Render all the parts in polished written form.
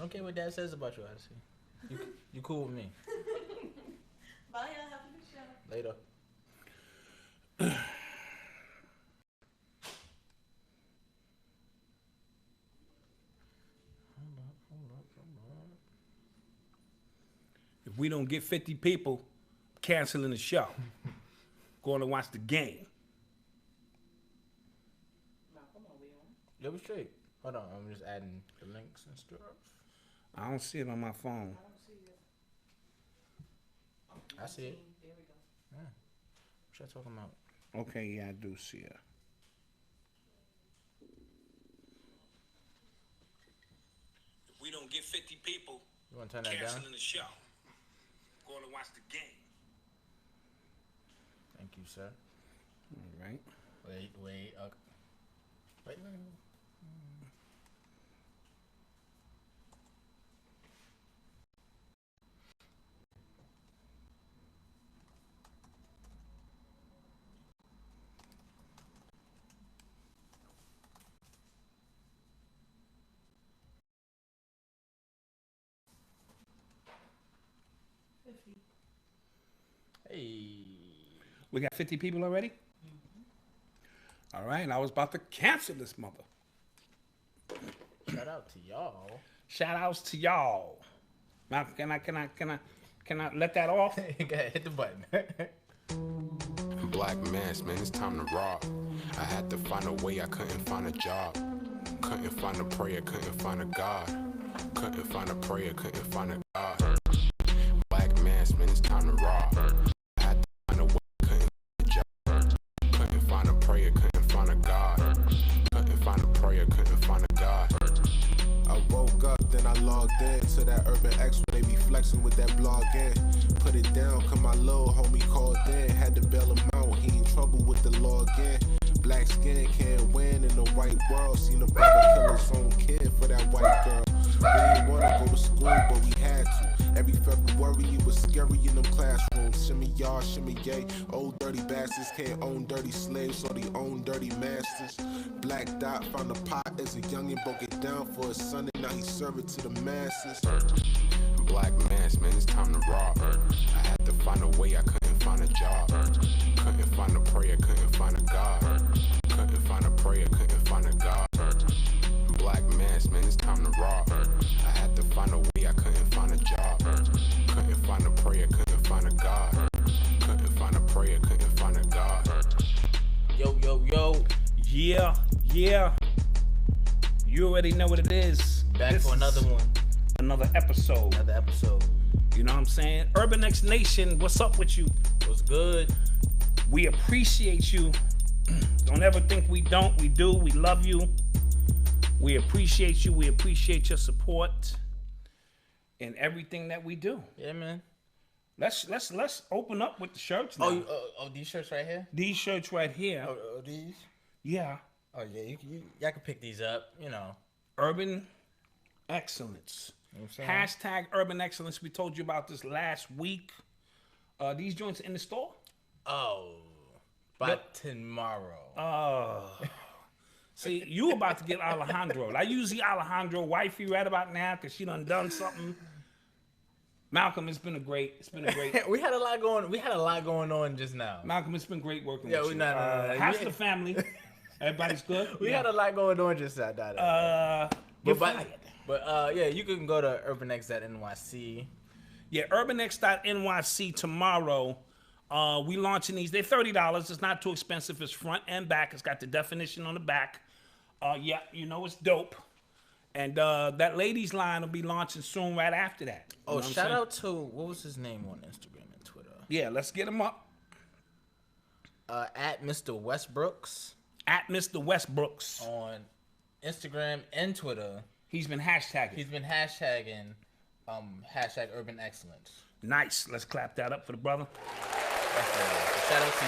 don't care what Dad says about you, Odyssey. You cool with me. Bye, y'all. Have a good show. Later. If we don't get 50 people, canceling the show. Going to watch the game. Yeah, we straight. Hold on, I'm just adding the links and stuff. I don't see it on my phone. I see it. There we go. Yeah. What y'all talking about? Okay, yeah, I do see it. If we don't get 50 people, You want to turn that down? canceling the show. Going to watch the game. Thank you, sir. All right. Wait. Wait. Hey. We got 50 people already? Mm-hmm. All right, I was about to cancel this mother. Shout out to y'all. Shout outs to y'all. Now, can I let that off? Go ahead, hit the button. Black mass, man, it's time to rob. I had to find a way, I couldn't find a job. Couldn't find a prayer, couldn't find a God. Couldn't find a prayer, couldn't find a God. Black mass, man, it's time to rob. I had to find a way, couldn't find a job. Couldn't find a prayer, couldn't find a God. Couldn't find a prayer, couldn't find a God. I woke up, then I logged in to that Urban X where they be flexing with that blog in. Put it down, cause my little homie called in. Had to bail him out, he in trouble with the law again. Black skin can't win in the white world. Seen a brother kill his own kid for that white girl. We didn't wanna go to school, but we had to. Every February it was scary in them classrooms. Shimmy y'all, shimmy yay. Old dirty bastards can't own dirty slaves, or they own dirty masters. Black Dot found a pot as a youngin', broke it down for his son, and now he serve it to the masses. Black mass, man, it's time to rob. I had to find a way, I couldn't find a job. Couldn't find a prayer, couldn't find a God. Couldn't find a prayer, couldn't find a God. Black mass, man, it's time to rob. I had to find a way, I couldn't find a job. Couldn't find a prayer, couldn't find a God. Couldn't find a prayer, couldn't find a God. Yo. Yeah. You already know what it is. Back for another one. Another episode. You know what I'm saying? Urban X Nation, what's up with you? What's good? We appreciate you. Don't ever think we don't. We do. We love you. We appreciate you. We appreciate your support in everything that we do. Yeah, man. Let's open up with the shirts now. Oh, these shirts right here? These shirts right here. Oh, these? Yeah. Oh, yeah, y'all can pick these up, you know. Urban Excellence. You know what I'm saying? # Urban Excellence. We told you about this last week. These joints in the store? Oh, by tomorrow. See, you about to get Alejandro. I usually Alejandro wifey right about now because she done something. Malcolm, it's been a great. we had a lot going on just now. Malcolm, it's been great working Yeah, with we you. not. How's the family? Everybody's good. We had a lot going on just now. You're fired. But yeah, you can go to urbanx.nyc. Yeah, urbanx.nyc tomorrow. We launching these. They're $30. It's not too expensive. It's front and back. It's got the definition on the back. Yeah, you know it's dope. And that ladies line will be launching soon right after that. Oh, shout out to, what was his name on Instagram and Twitter? Yeah, let's get him up. At Mr. Westbrooks. At Mr. Westbrooks. On Instagram and Twitter. He's been hashtagging. Hashtag Urban Excellence. Nice. Let's clap that up for the brother. Shout out to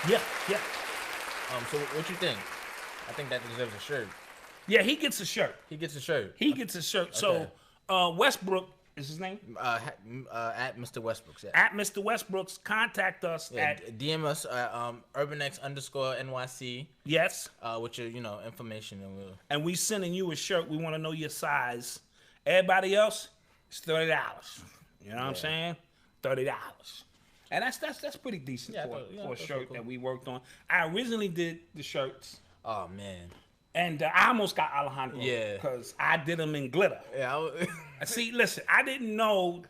you. Yeah. So what you think? I think that deserves a shirt. Yeah, he gets a shirt. He gets a shirt. Okay. So Westbrook is his name? At Mr. Westbrook's. Yeah. At Mr. Westbrook's. Contact us at DM us at urbanx_NYC. Yes. With your information, and we sending you a shirt. We want to know your size. Everybody else, it's $30. You know what I'm saying? $30. And that's pretty decent for a shirt that we worked on. I originally did the shirts. Oh man. And I almost got Alejandro. Yeah. Because I did them in glitter. Yeah. See, listen, I didn't know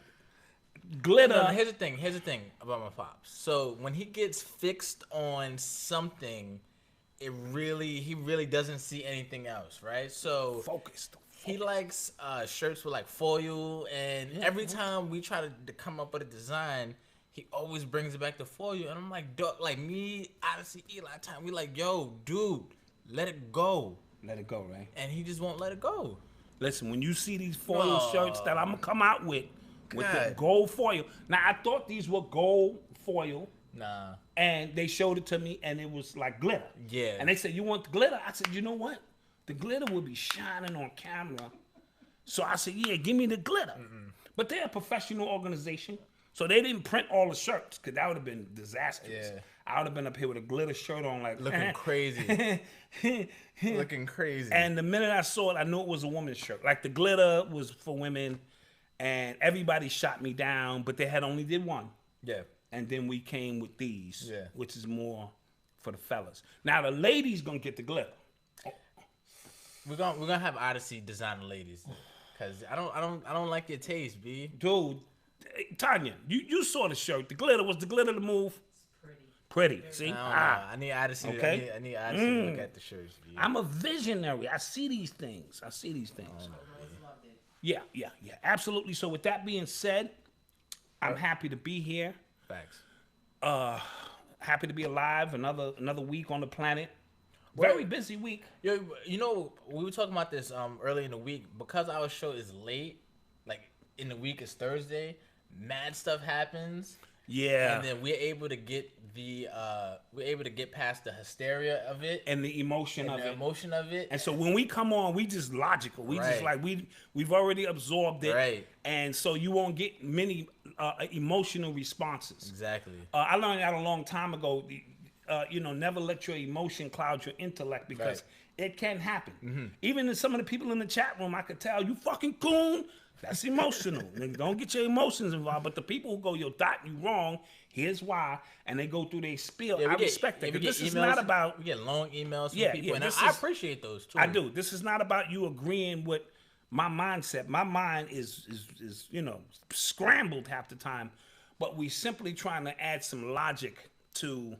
glitter. No, here's the thing about my pops. So when he gets fixed on something, he really doesn't see anything else, right? So Focused. He likes shirts with like foil, and every time we try to come up with a design, he always brings it back to foil. And I'm like, dog, like me, Odyssey, Eli time, we like, yo, dude, let it go. Let it go, right? And he just won't let it go. Listen, when you see these foil shirts that I'm going to come out with the gold foil. Now, I thought these were gold foil. Nah. And they showed it to me, and it was like glitter. Yeah. And they said, you want the glitter? I said, you know what? The glitter will be shining on camera. So I said, yeah, give me the glitter. But they're a professional organization. So they didn't print all the shirts, because that would have been disastrous. Yeah. I would have been up here with a glitter shirt on, like looking crazy. Looking crazy. And the minute I saw it, I knew it was a woman's shirt. Like the glitter was for women, and everybody shot me down, but they had only did one. Yeah. And then we came with these, which is more for the fellas. Now the ladies gonna get the glitter. We're gonna have Odyssey design the ladies, cause I don't like your taste, B. Dude, Tanya, you saw the shirt. The glitter was the glitter to move. Pretty. See? I need Odyssey. Okay. I need Odyssey to look at the shirts. B. I'm a visionary. I see these things. Yeah. Absolutely. So with that being said, I'm happy to be here. Facts. Happy to be alive. Another week on the planet. Very busy week. Yo, we were talking about this early in the week, because our show is late. Like in the week is Thursday. Mad stuff happens. Yeah. And then we're able to get past the hysteria of it and the emotion of it. And so when we come on, we just logical. We just like we've already absorbed it. Right. And so you won't get many emotional responses. Exactly. I learned that a long time ago. Never let your emotion cloud your intellect, because it can happen. Even in some of the people in the chat room, I could tell, you fucking coon. That's emotional. Don't get your emotions involved. But the people who go, yo, Dot, you wrong. Here's why. And they go through their spiel. I respect that. Because this is not about... We get long emails from people. And I appreciate those, too. I do. This is not about you agreeing with my mindset. My mind is scrambled half the time. But we simply trying to add some logic to,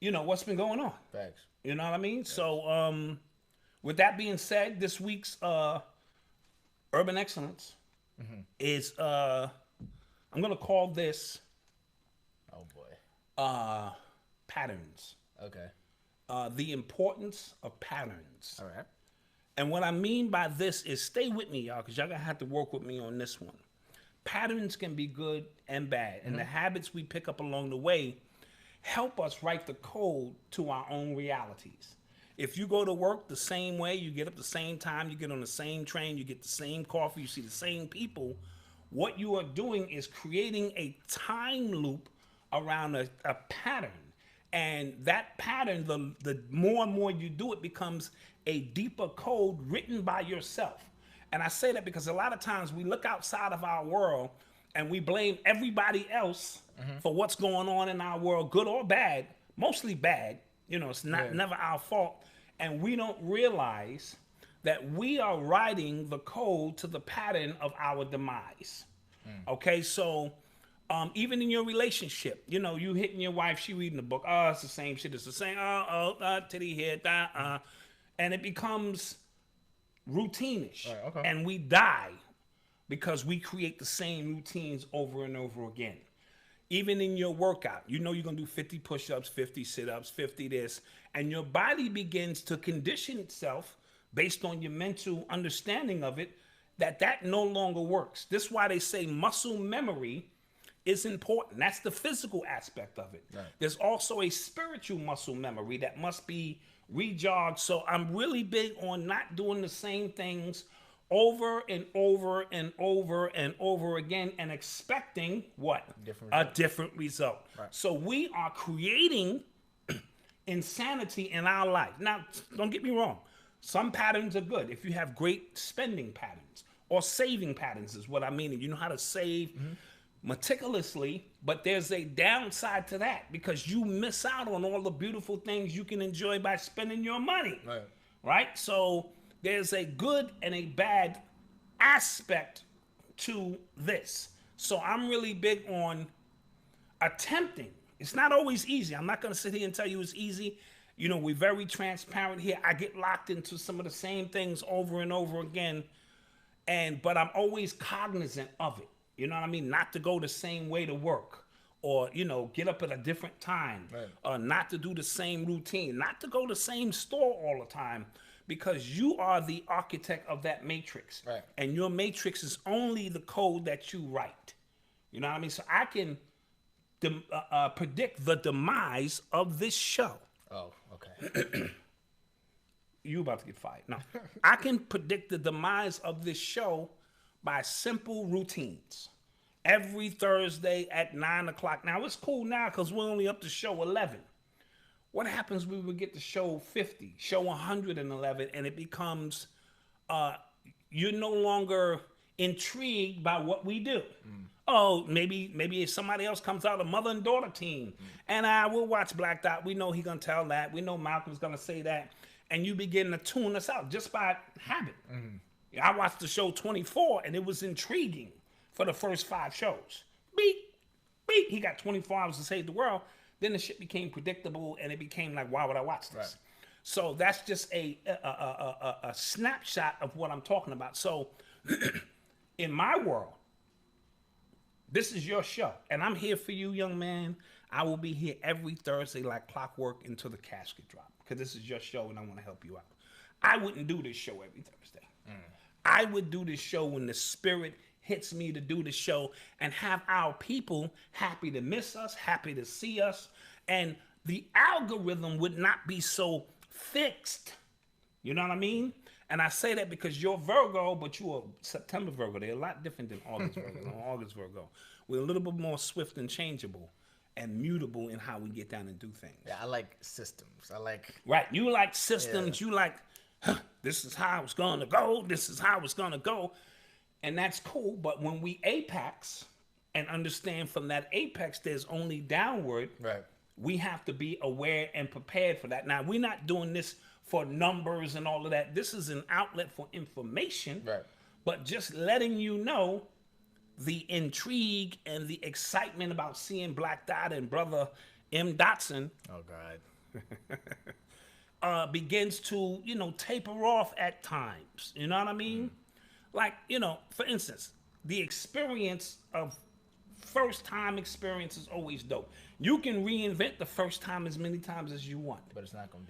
what's been going on. Facts. You know what I mean? Facts. So, with that being said, this week's... Urban Excellence is I'm gonna call this patterns. Okay. The importance of patterns. All right. And what I mean by this is, stay with me, y'all, because y'all gonna have to work with me on this one. Patterns can be good and bad, and the habits we pick up along the way help us write the code to our own realities. If you go to work the same way, you get up the same time, you get on the same train, you get the same coffee, you see the same people, what you are doing is creating a time loop around a pattern. And that pattern, the more and more you do it, becomes a deeper code written by yourself. And I say that because a lot of times we look outside of our world and we blame everybody else for what's going on in our world, good or bad, mostly bad. It's never our fault. And we don't realize that we are writing the code to the pattern of our demise. Okay, so even in your relationship, you hitting your wife, she reading the book. Oh, it's the same shit. It's the same. Titty head. And it becomes routine-ish. Right, okay. And we die because we create the same routines over and over again. Even in your workout, you're going to do 50 push-ups, 50 sit-ups, 50 this, and your body begins to condition itself based on your mental understanding of it, that no longer works. This is why they say muscle memory is important. That's the physical aspect of it. Right. There's also a spiritual muscle memory that must be rejogged. So I'm really big on not doing the same things over and over and over and over again and expecting what? A different result. Right. So we are creating insanity in our life. Now, don't get me wrong. Some patterns are good. If you have great spending patterns or saving patterns is what I mean. You know how to save meticulously, but there's a downside to that because you miss out on all the beautiful things you can enjoy by spending your money. Right? So there's a good and a bad aspect to this. So I'm really big on attempting. It's not always easy. I'm not going to sit here and tell you it's easy. You know, we're very transparent here. I get locked into some of the same things over and over again. But I'm always cognizant of it. You know what I mean? Not to go the same way to work or, you know, get up at a different time, not to do the same routine, not to go to the same store all the time because you are the architect of that matrix. Right. And your matrix is only the code that you write. You know what I mean? So I can predict the demise of this show. Oh, okay. You about to get fired. No. I can predict the demise of this show by simple routines. Every Thursday at 9 o'clock. Now, it's cool now because we're only up to show 11. What happens when we get to show 50, show 111, and it becomes, you're no longer intrigued by what we do. Oh, maybe if somebody else comes out, a mother and daughter team, and I will watch Black Dot. We know he's going to tell that. We know Malcolm's going to say that. And you begin to tune us out just by habit. I watched the show 24, and it was intriguing for the first 5 shows. Beep, beep. He got 24 hours to save the world. Then the shit became predictable, and it became like, why would I watch this? Right. So that's just a snapshot of what I'm talking about. So in my world, this is your show, and I'm here for you, young man. I will be here every Thursday like clockwork until the casket drop because this is your show, and I want to help you out. I wouldn't do this show every Thursday. I would do this show when the spirit hits me to do the show and have our people happy to miss us, happy to see us, and the algorithm would not be so fixed. You know what I mean? And I say that because you're Virgo, but you're a September Virgo. They're a lot different than August Virgo. August Virgo. We're a little bit more swift and changeable and mutable in how we get down and do things. Yeah, I like systems. Right. You like systems. Yeah. You like, this is how it's going to go. This is how it's going to go. And that's cool. But when we apex and understand from that apex, there's only downward. Right. We have to be aware and prepared for that. Now, we're not doing this for numbers and all of that. This is an outlet for information. Right. But just letting you know the intrigue and the excitement about seeing Black Dot and brother M. Dotson. Oh, God. Begins to, taper off at times. You know what I mean? Like, for instance, the experience of first-time experience is always dope. You can reinvent the first time as many times as you want. But it's not going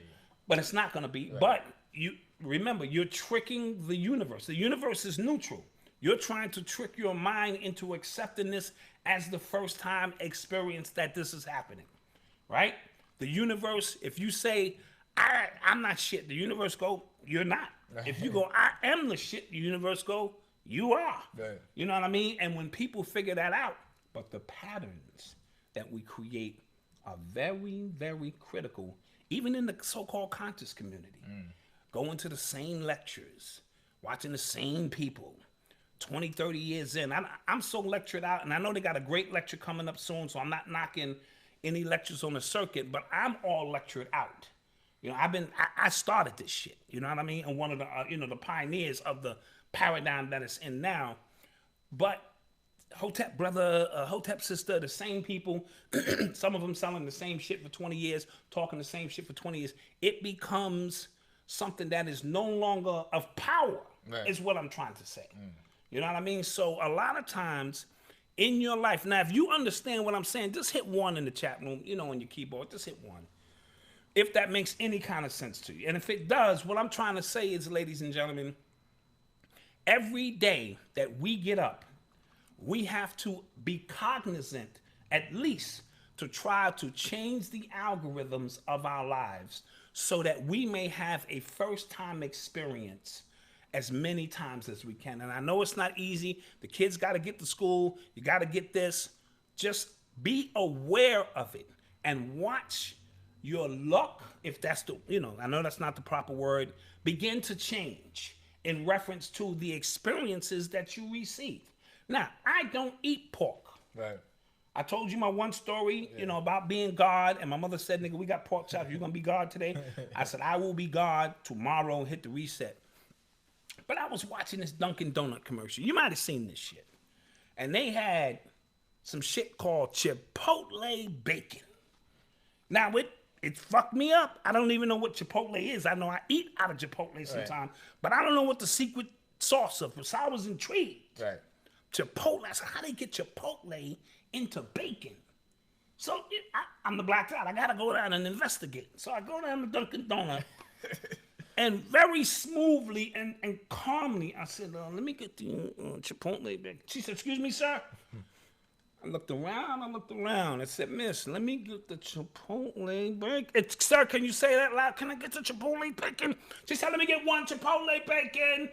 to be. Right. But you remember, you're tricking the universe. The universe is neutral. You're trying to trick your mind into accepting this as the first time experience that this is happening, right? The universe, if you say, I'm not shit, the universe go, you're not. Right. If you go, I am the shit, the universe go, you are. Right. You know what I mean? And when people figure that out, but the patterns that we create are very, very critical, even in the so-called conscious community. Going to the same lectures, watching the same people, 20, 30 years in. I'm so lectured out, and I know they got a great lecture coming up soon, so I'm not knocking any lectures on the circuit, but I'm all lectured out. I started this shit, you know what I mean? And one of the, the pioneers of the paradigm that it's in now. But Hotep brother, Hotep sister, the same people, some of them selling the same shit for 20 years, talking the same shit for 20 years. It becomes something that is no longer of power, right, is what I'm trying to say. You know what I mean? So a lot of times in your life, now if you understand what I'm saying, just hit 1 in the chat room, on your keyboard, just hit 1. If that makes any kind of sense to you. And if it does, what I'm trying to say is, ladies and gentlemen, every day that we get up, we have to be cognizant, at least, to try to change the algorithms of our lives so that we may have a first-time experience as many times as we can. And I know it's not easy. The kids got to get to school. You got to get this. Just be aware of it and watch your luck, if that's the, I know that's not the proper word, begin to change in reference to the experiences that you receive. Now, I don't eat pork. Right. I told you my one story, about being God, and my mother said, nigga, we got pork chops. You gonna be God today? I said, I will be God tomorrow, hit the reset. But I was watching this Dunkin' Donut commercial. You might have seen this shit. And they had some shit called Chipotle bacon. Now, it fucked me up. I don't even know what Chipotle is. I know I eat out of Chipotle sometimes, but I don't know what the secret sauce of it. So I was intrigued. Right. Chipotle. I said, how they get Chipotle into bacon? So I'm the black guy. I gotta go down and investigate. So I go down to Dunkin' Donut, and very smoothly and calmly, I said, let me get the Chipotle bacon. She said, excuse me, sir. I looked around. I said, miss, let me get the Chipotle bacon. Sir, can you say that loud? Can I get the Chipotle bacon? She said, let me get one Chipotle bacon.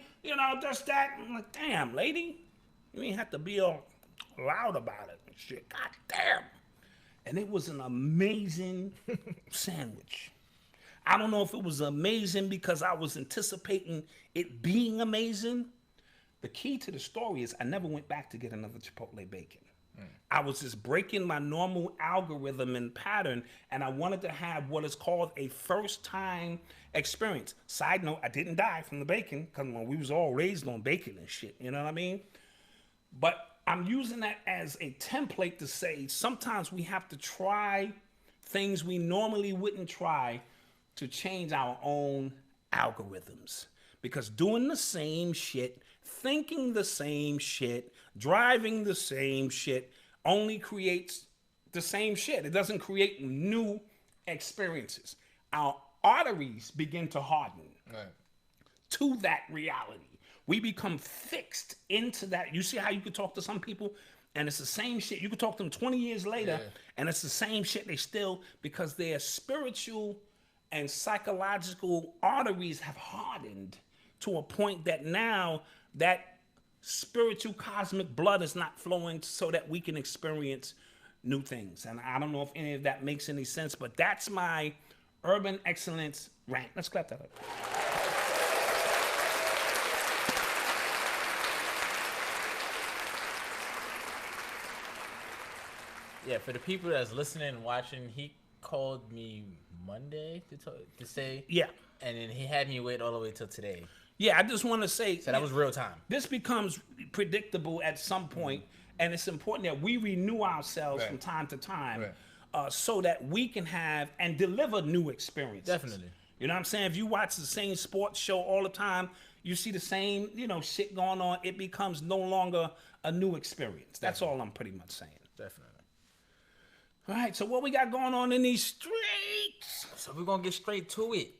Just that. I'm like, damn, lady. You ain't have to be all loud about it and shit. God damn. And it was an amazing sandwich. I don't know if it was amazing because I was anticipating it being amazing. The key to the story is I never went back to get another Chipotle bacon. I was just breaking my normal algorithm and pattern, and I wanted to have what is called a first-time experience. Side note, I didn't die from the bacon, because we was all raised on bacon and shit, you know what I mean? But I'm using that as a template to say sometimes we have to try things we normally wouldn't try to change our own algorithms. Because doing the same shit, thinking the same shit, driving the same shit only creates the same shit. It doesn't create new experiences. Our arteries begin to harden to that reality. We become fixed into that. You see how you could talk to some people and it's the same shit. You could talk to them 20 years later and it's the same shit. They still, because their spiritual and psychological arteries have hardened to a point that now that spiritual cosmic blood is not flowing so that we can experience new things. And I don't know if any of that makes any sense, but that's my urban excellence rant. Let's clap that up. Yeah, for the people that's listening and watching, he called me Monday to say. Yeah. And then he had me wait all the way till today. Yeah, I just want to say. So that was real time. This becomes predictable at some point, and it's important that we renew ourselves from time to time so that we can have and deliver new experiences. Definitely. You know what I'm saying? If you watch the same sports show all the time, you see the same, shit going on, it becomes no longer a new experience. That's all I'm pretty much saying. Definitely. All right, so what we got going on in these streets? So we're going to get straight to it.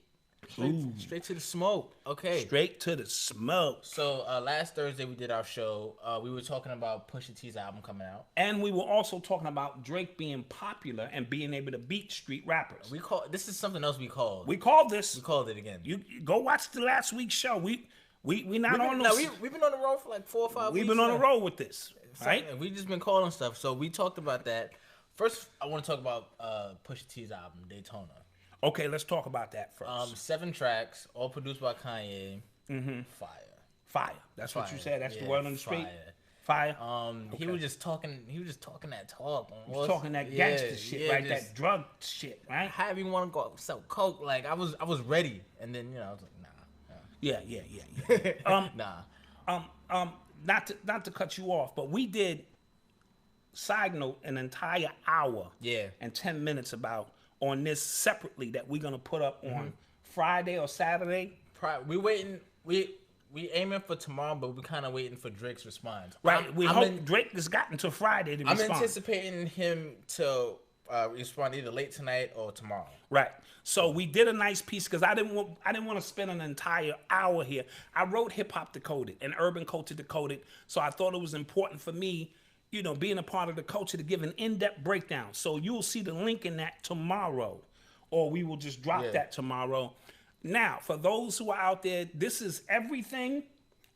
Straight to the smoke. Okay. Straight to the smoke. So last Thursday we did our show. We were talking about Pusha T's album coming out. And we were also talking about Drake being popular and being able to beat street rappers. This is something else we called. We called this. We called it again. You go watch the last week's show. We've been on the road for like 4 or 5 weeks. We've been on the road with this. Right? And we just been calling stuff. So we talked about that. First, I want to talk about Pusha T's album, Daytona. Okay, let's talk about that first. 7 tracks, all produced by Kanye. Mm-hmm. Fire. That's what you said. That's the word on the street. Fire. Okay. He was just talking that talk. He was talking that gangster shit, right? That drug shit, right? How you want to go sell coke? Like I was ready, and then I was like, nah. Yeah. Not to cut you off, but we did. Side note, an entire hour and 10 minutes on this separately that we're gonna put up on Friday or Saturday. We waiting. We aiming for tomorrow, but we kind of waiting for Drake's response. Right. We hope Drake has gotten to Friday to respond. I'm anticipating him to respond either late tonight or tomorrow. Right. So we did a nice piece because I didn't want to spend an entire hour here. I wrote Hip Hop Decoded and Urban Culture Decoded, so I thought it was important for me, being a part of the culture, to give an in-depth breakdown. So you'll see the link in that tomorrow, or we will just drop that tomorrow. Now, for those who are out there, this is everything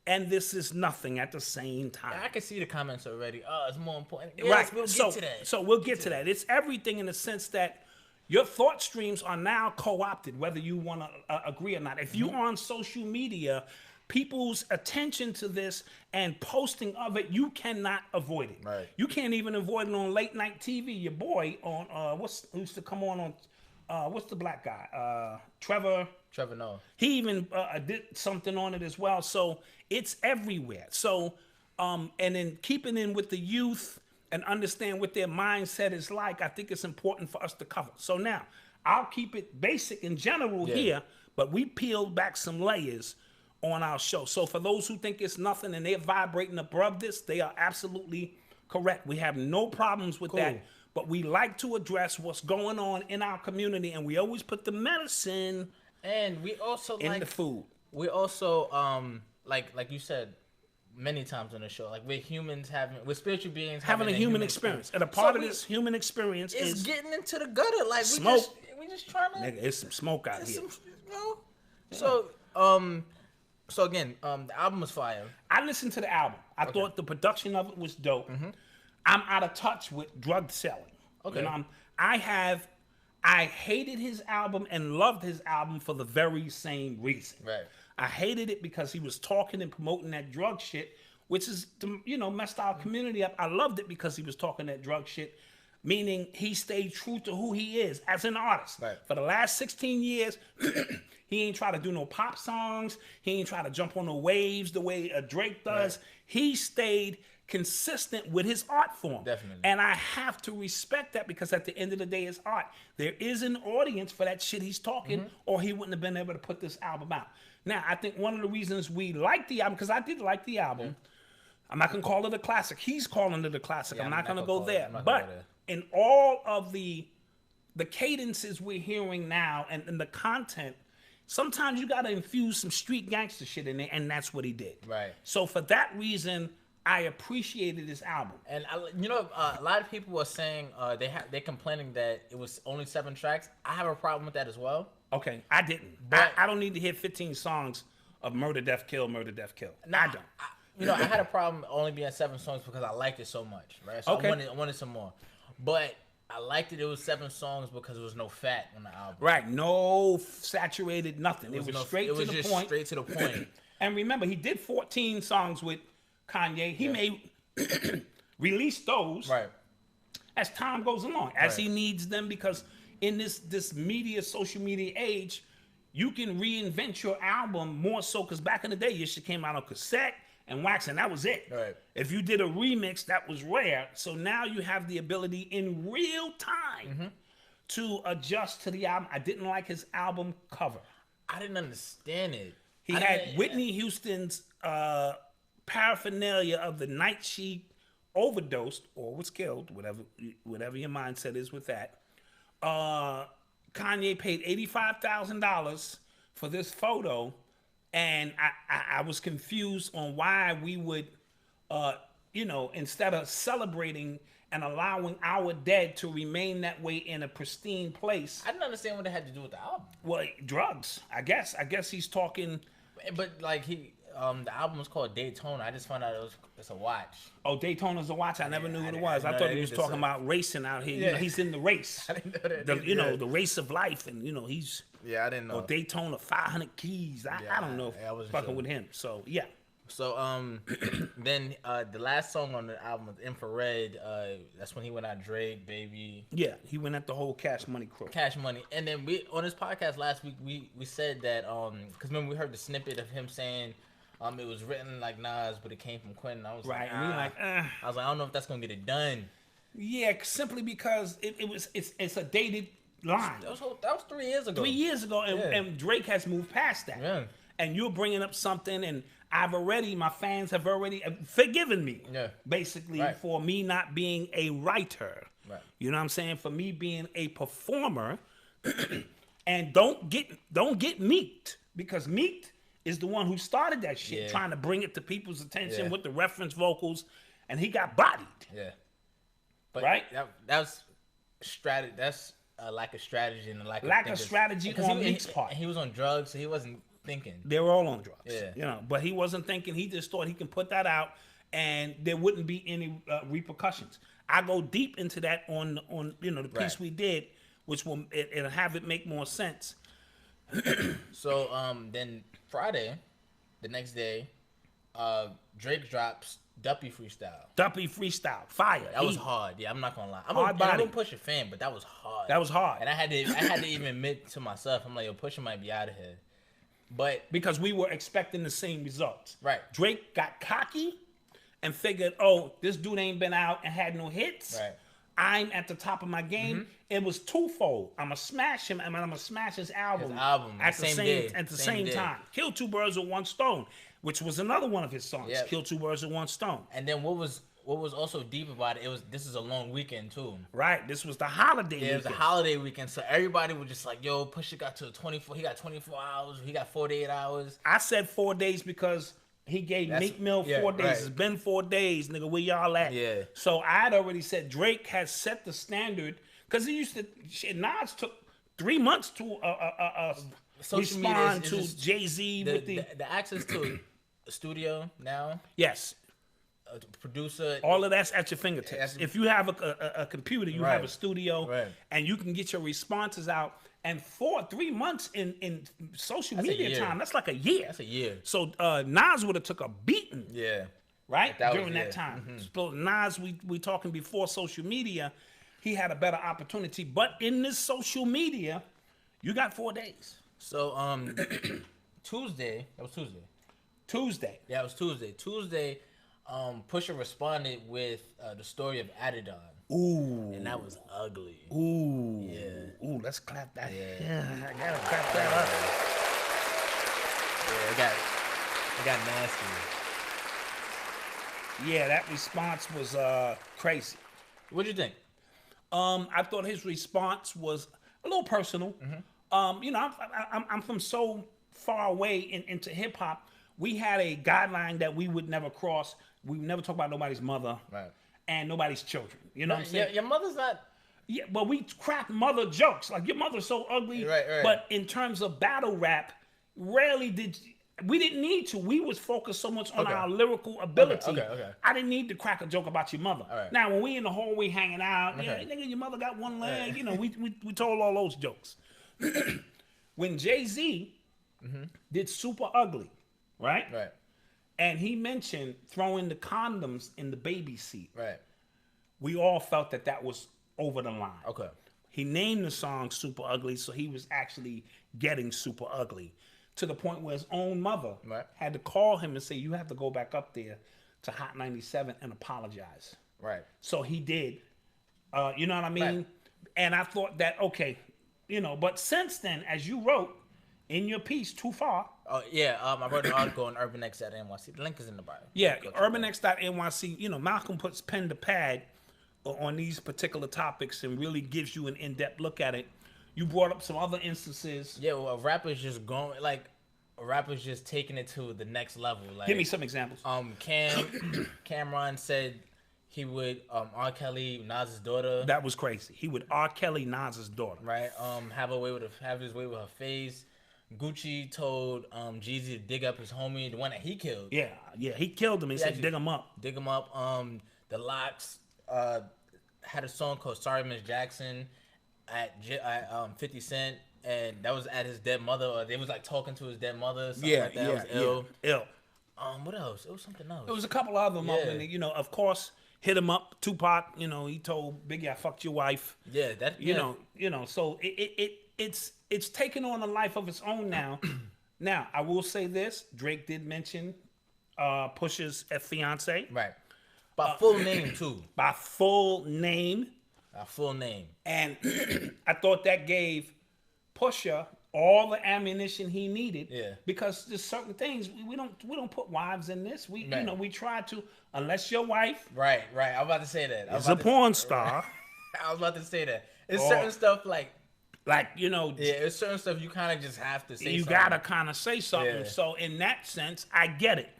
and this is nothing at the same time. I can see the comments already. Oh, it's more important. Yes, Right. we'll get to that. So we'll get to that. It's everything in the sense that your thought streams are now co-opted, whether you want to agree or not. If you're on social media, people's attention to this and posting of it, you cannot avoid it. Right. You can't even avoid it on late night TV. Your boy on who used to come on what's the black guy? Trevor Noah. He even did something on it as well. So it's everywhere. So and then keeping in with the youth and understand what their mindset is like, I think it's important for us to cover. So now, I'll keep it basic in general here, but we peeled back some layers on our show. So for those who think it's nothing and they're vibrating above this, they are absolutely correct. We have no problems with that, but we like to address what's going on in our community, and we always put the medicine and we also in the food. We also, like you said, many times on the show, like we're spiritual beings having a human experience. And a part of this human experience is getting into the gutter. Like smoke. we just trying to. Nigga, it's some smoke out here. So again, the album was fire. I listened to the album. I thought the production of it was dope. I'm out of touch with drug selling. Okay. You know, I hated his album and loved his album for the very same reason. Right. I hated it because he was talking and promoting that drug shit, which is, messed our community up. I loved it because he was talking that drug shit, meaning he stayed true to who he is as an artist. Right. For the last 16 years, he ain't try to do no pop songs. He ain't try to jump on the waves the way Drake does. Right. He stayed consistent with his art form. Definitely. And I have to respect that because at the end of the day, it's art. There is an audience for that shit he's talking, or he wouldn't have been able to put this album out. Now, I think one of the reasons we like the album, because I did like the album, I'm not going to call it a classic. He's calling it a classic. I'm not going to go there. But in all of the cadences we're hearing now and the content, sometimes you got to infuse some street gangster shit in there, and that's what he did. Right. So for that reason, I appreciated this album. And a lot of people were saying they're complaining that it was only 7 tracks. I have a problem with that as well. Okay, I didn't. But I don't need to hear 15 songs of murder, death, kill, murder, death, kill. No, I don't. I had a problem only being 7 songs because I liked it so much, right? So okay. I wanted some more. But I liked it was 7 songs because there was no fat on the album. Right, no saturated nothing. It was straight to the point. Straight to the point. And remember, he did 14 songs with Kanye. He may release those as time goes along, as he needs them, because in this social media age, you can reinvent your album more so, because back in the day, your shit came out on cassette and wax, and that was it. Right. If you did a remix, that was rare. So now you have the ability in real time to adjust to the album. I didn't like his album cover. I didn't understand it. He had Whitney Houston's paraphernalia of the night she overdosed or was killed, whatever your mindset is with that. Kanye paid $85,000 for this photo, and I was confused on why we would, instead of celebrating and allowing our dead to remain that way in a pristine place. I didn't understand what it had to do with the album. Well, drugs, I guess. I guess he's talking. But like the album was called Daytona. I just found out it's a watch. Oh, Daytona's a watch. I never knew what it was. I thought he was talking about racing out here. Yeah. He's in the race. I didn't know that. The race of life, and he's. Yeah, I didn't know. Or Daytona 500 keys. I don't know. I was fucking with him. So yeah. So then the last song on the album was Infrared. That's when he went out Drake, Baby. Yeah, he went at the whole Cash Money crew. Cash Money. And then we on this podcast last week we said that because remember we heard the snippet of him saying it was written like Nas, but it came from Quentin. I was right. And we like, I was like, I don't know if that's gonna get it done. Yeah, simply because it's a dated line. That was 3 years ago. 3 years ago, and Drake has moved past that. Yeah. And you're bringing up something, and my fans have already forgiven me, basically, for me not being a writer. Right. You know what I'm saying? For me being a performer, and don't get Meeked, because Meeked is the one who started that shit, trying to bring it to people's attention with the reference vocals, and he got bodied. Yeah. But right? That was strategy. That's a lack of strategy and lack of strategy on Meek's part. And he was on drugs, so he wasn't thinking. They were all on drugs. Yeah. You know, but he wasn't thinking. He just thought he can put that out and there wouldn't be any repercussions. I go deep into that on you know the piece Right. we did, which will it'll have it make more sense. So then Friday, the next day, Drake drops Duppy Freestyle. Duppy freestyle, fire. That was Heat. hard. Yeah, I'm not gonna lie. I'm Hard a body. Pusha fan, but that was hard. That was hard. And I had to even admit to myself, I'm like, yo, Pusha might be out of here. But Because we were expecting the same results. Right. Drake got cocky and figured, oh, this dude ain't been out and had no hits. Right. I'm at the top of my game. It was twofold. I'm gonna smash him, and I'm gonna smash his album. At the same time. Kill two birds with one stone, which was another one of his songs. Yep. Kill two birds with one stone. And then what was also deep about it, this is a long weekend too. Right. This was the holiday. Yeah, it was a holiday weekend, so everybody was just like, yo, Pusha got to 24. He got 24 hours. He got 48 hours. I said 4 days because he gave Meek Mill 4 days. right. It's been 4 days, nigga. Where y'all at? Yeah. So I had already said Drake has set the standard because he used to. Nas took 3 months to Social media respond is to just- Jay-Z with the access to a studio now, yes. a producer. All of that's at your fingertips. That's- If you have a computer, you have Right. a studio, Right. and you can get your responses out. And 3 months in social That's a media year. time, that's like a year. That's a year. So Nas would have took a beating. Yeah. Right? That was- During that yeah. time. So Nas, we talking before social media, he had a better opportunity. But in this social media, you got 4 days. So Tuesday. That was Tuesday. Tuesday. Yeah, it was Tuesday. Tuesday, Pusha responded with the story of Adidon, Ooh. and that was ugly. Ooh. Yeah. Ooh, let's clap that. Yeah. I gotta clap that up. Yeah, it got nasty. Yeah, that response was crazy. What'd you think? I thought his response was a little personal. You know, I'm from so far away into hip hop. We had a guideline that we would never cross. We would never talk about nobody's mother Right. and nobody's children. You know what I'm Yeah, saying? your mother's not. Yeah, but we crack mother jokes. Like, your mother's so ugly. Right. But in terms of battle rap, rarely did we didn't need to. We was focused so much on Okay. our lyrical ability. Okay. I didn't need to crack a joke about your mother. All right. Now, when we in the hallway hanging out, yeah, Okay. nigga, your mother got one leg. You know, we told all those jokes. When Jay-Z did Super Ugly, right? Right. And he mentioned throwing the condoms in the baby seat. Right. We all felt that was over the line. Okay. He named the song Super Ugly, so he was actually getting super ugly to the point where his own mother Right. had to call him and say, you have to go back up there to Hot 97 and apologize. Right. So he did. You know what I mean? Right. And I thought that, okay, you know, but since then, as you wrote in your piece, Too Far, Oh yeah. I wrote an article on Urban X at NYC. The link is in the bio. yeah, Go check it out. urbanx.nyc, you know, Malcolm puts pen to pad on these particular topics and really gives you an in-depth look at it. You brought up some other instances. Yeah, well, a rapper's just going like a rapper's just taking it to the next level. Like, Give me some examples. Cameron said he would R. Kelly, Nas's daughter, That was crazy. He would R. Kelly Nas's daughter. right? Have his way with her face. Gucci told Jeezy to dig up his homie, the one that he killed. Yeah, he killed him and said, actually- dig him up. Dig him up. The Locks had a song called "Sorry Miss Jackson" at 50 Cent, and that was at his dead mother. Or they was like talking to his dead mother. Something like that. It was ill. Ill. What else? It was something else. There was a couple other them up Yeah. in there, you know, of course, hit him up. Tupac, you know, he told Biggie, I fucked your wife. Yeah, that You know, so it's taken on a life of its own now. Now, I will say this, Drake did mention Pusha's fiance right. By full name too. by full name, By full name. and I thought that gave Pusha all the ammunition he needed. Yeah. Because there's certain things we don't put wives in this. We Right. you know we try to, unless your wife Right. I was about to say that. is a porn star, I was about to say that. It's Or- certain stuff like like you know. yeah. It's certain stuff you kind of just have to say. You something. gotta kind of say something. Yeah. So in that sense, I get it.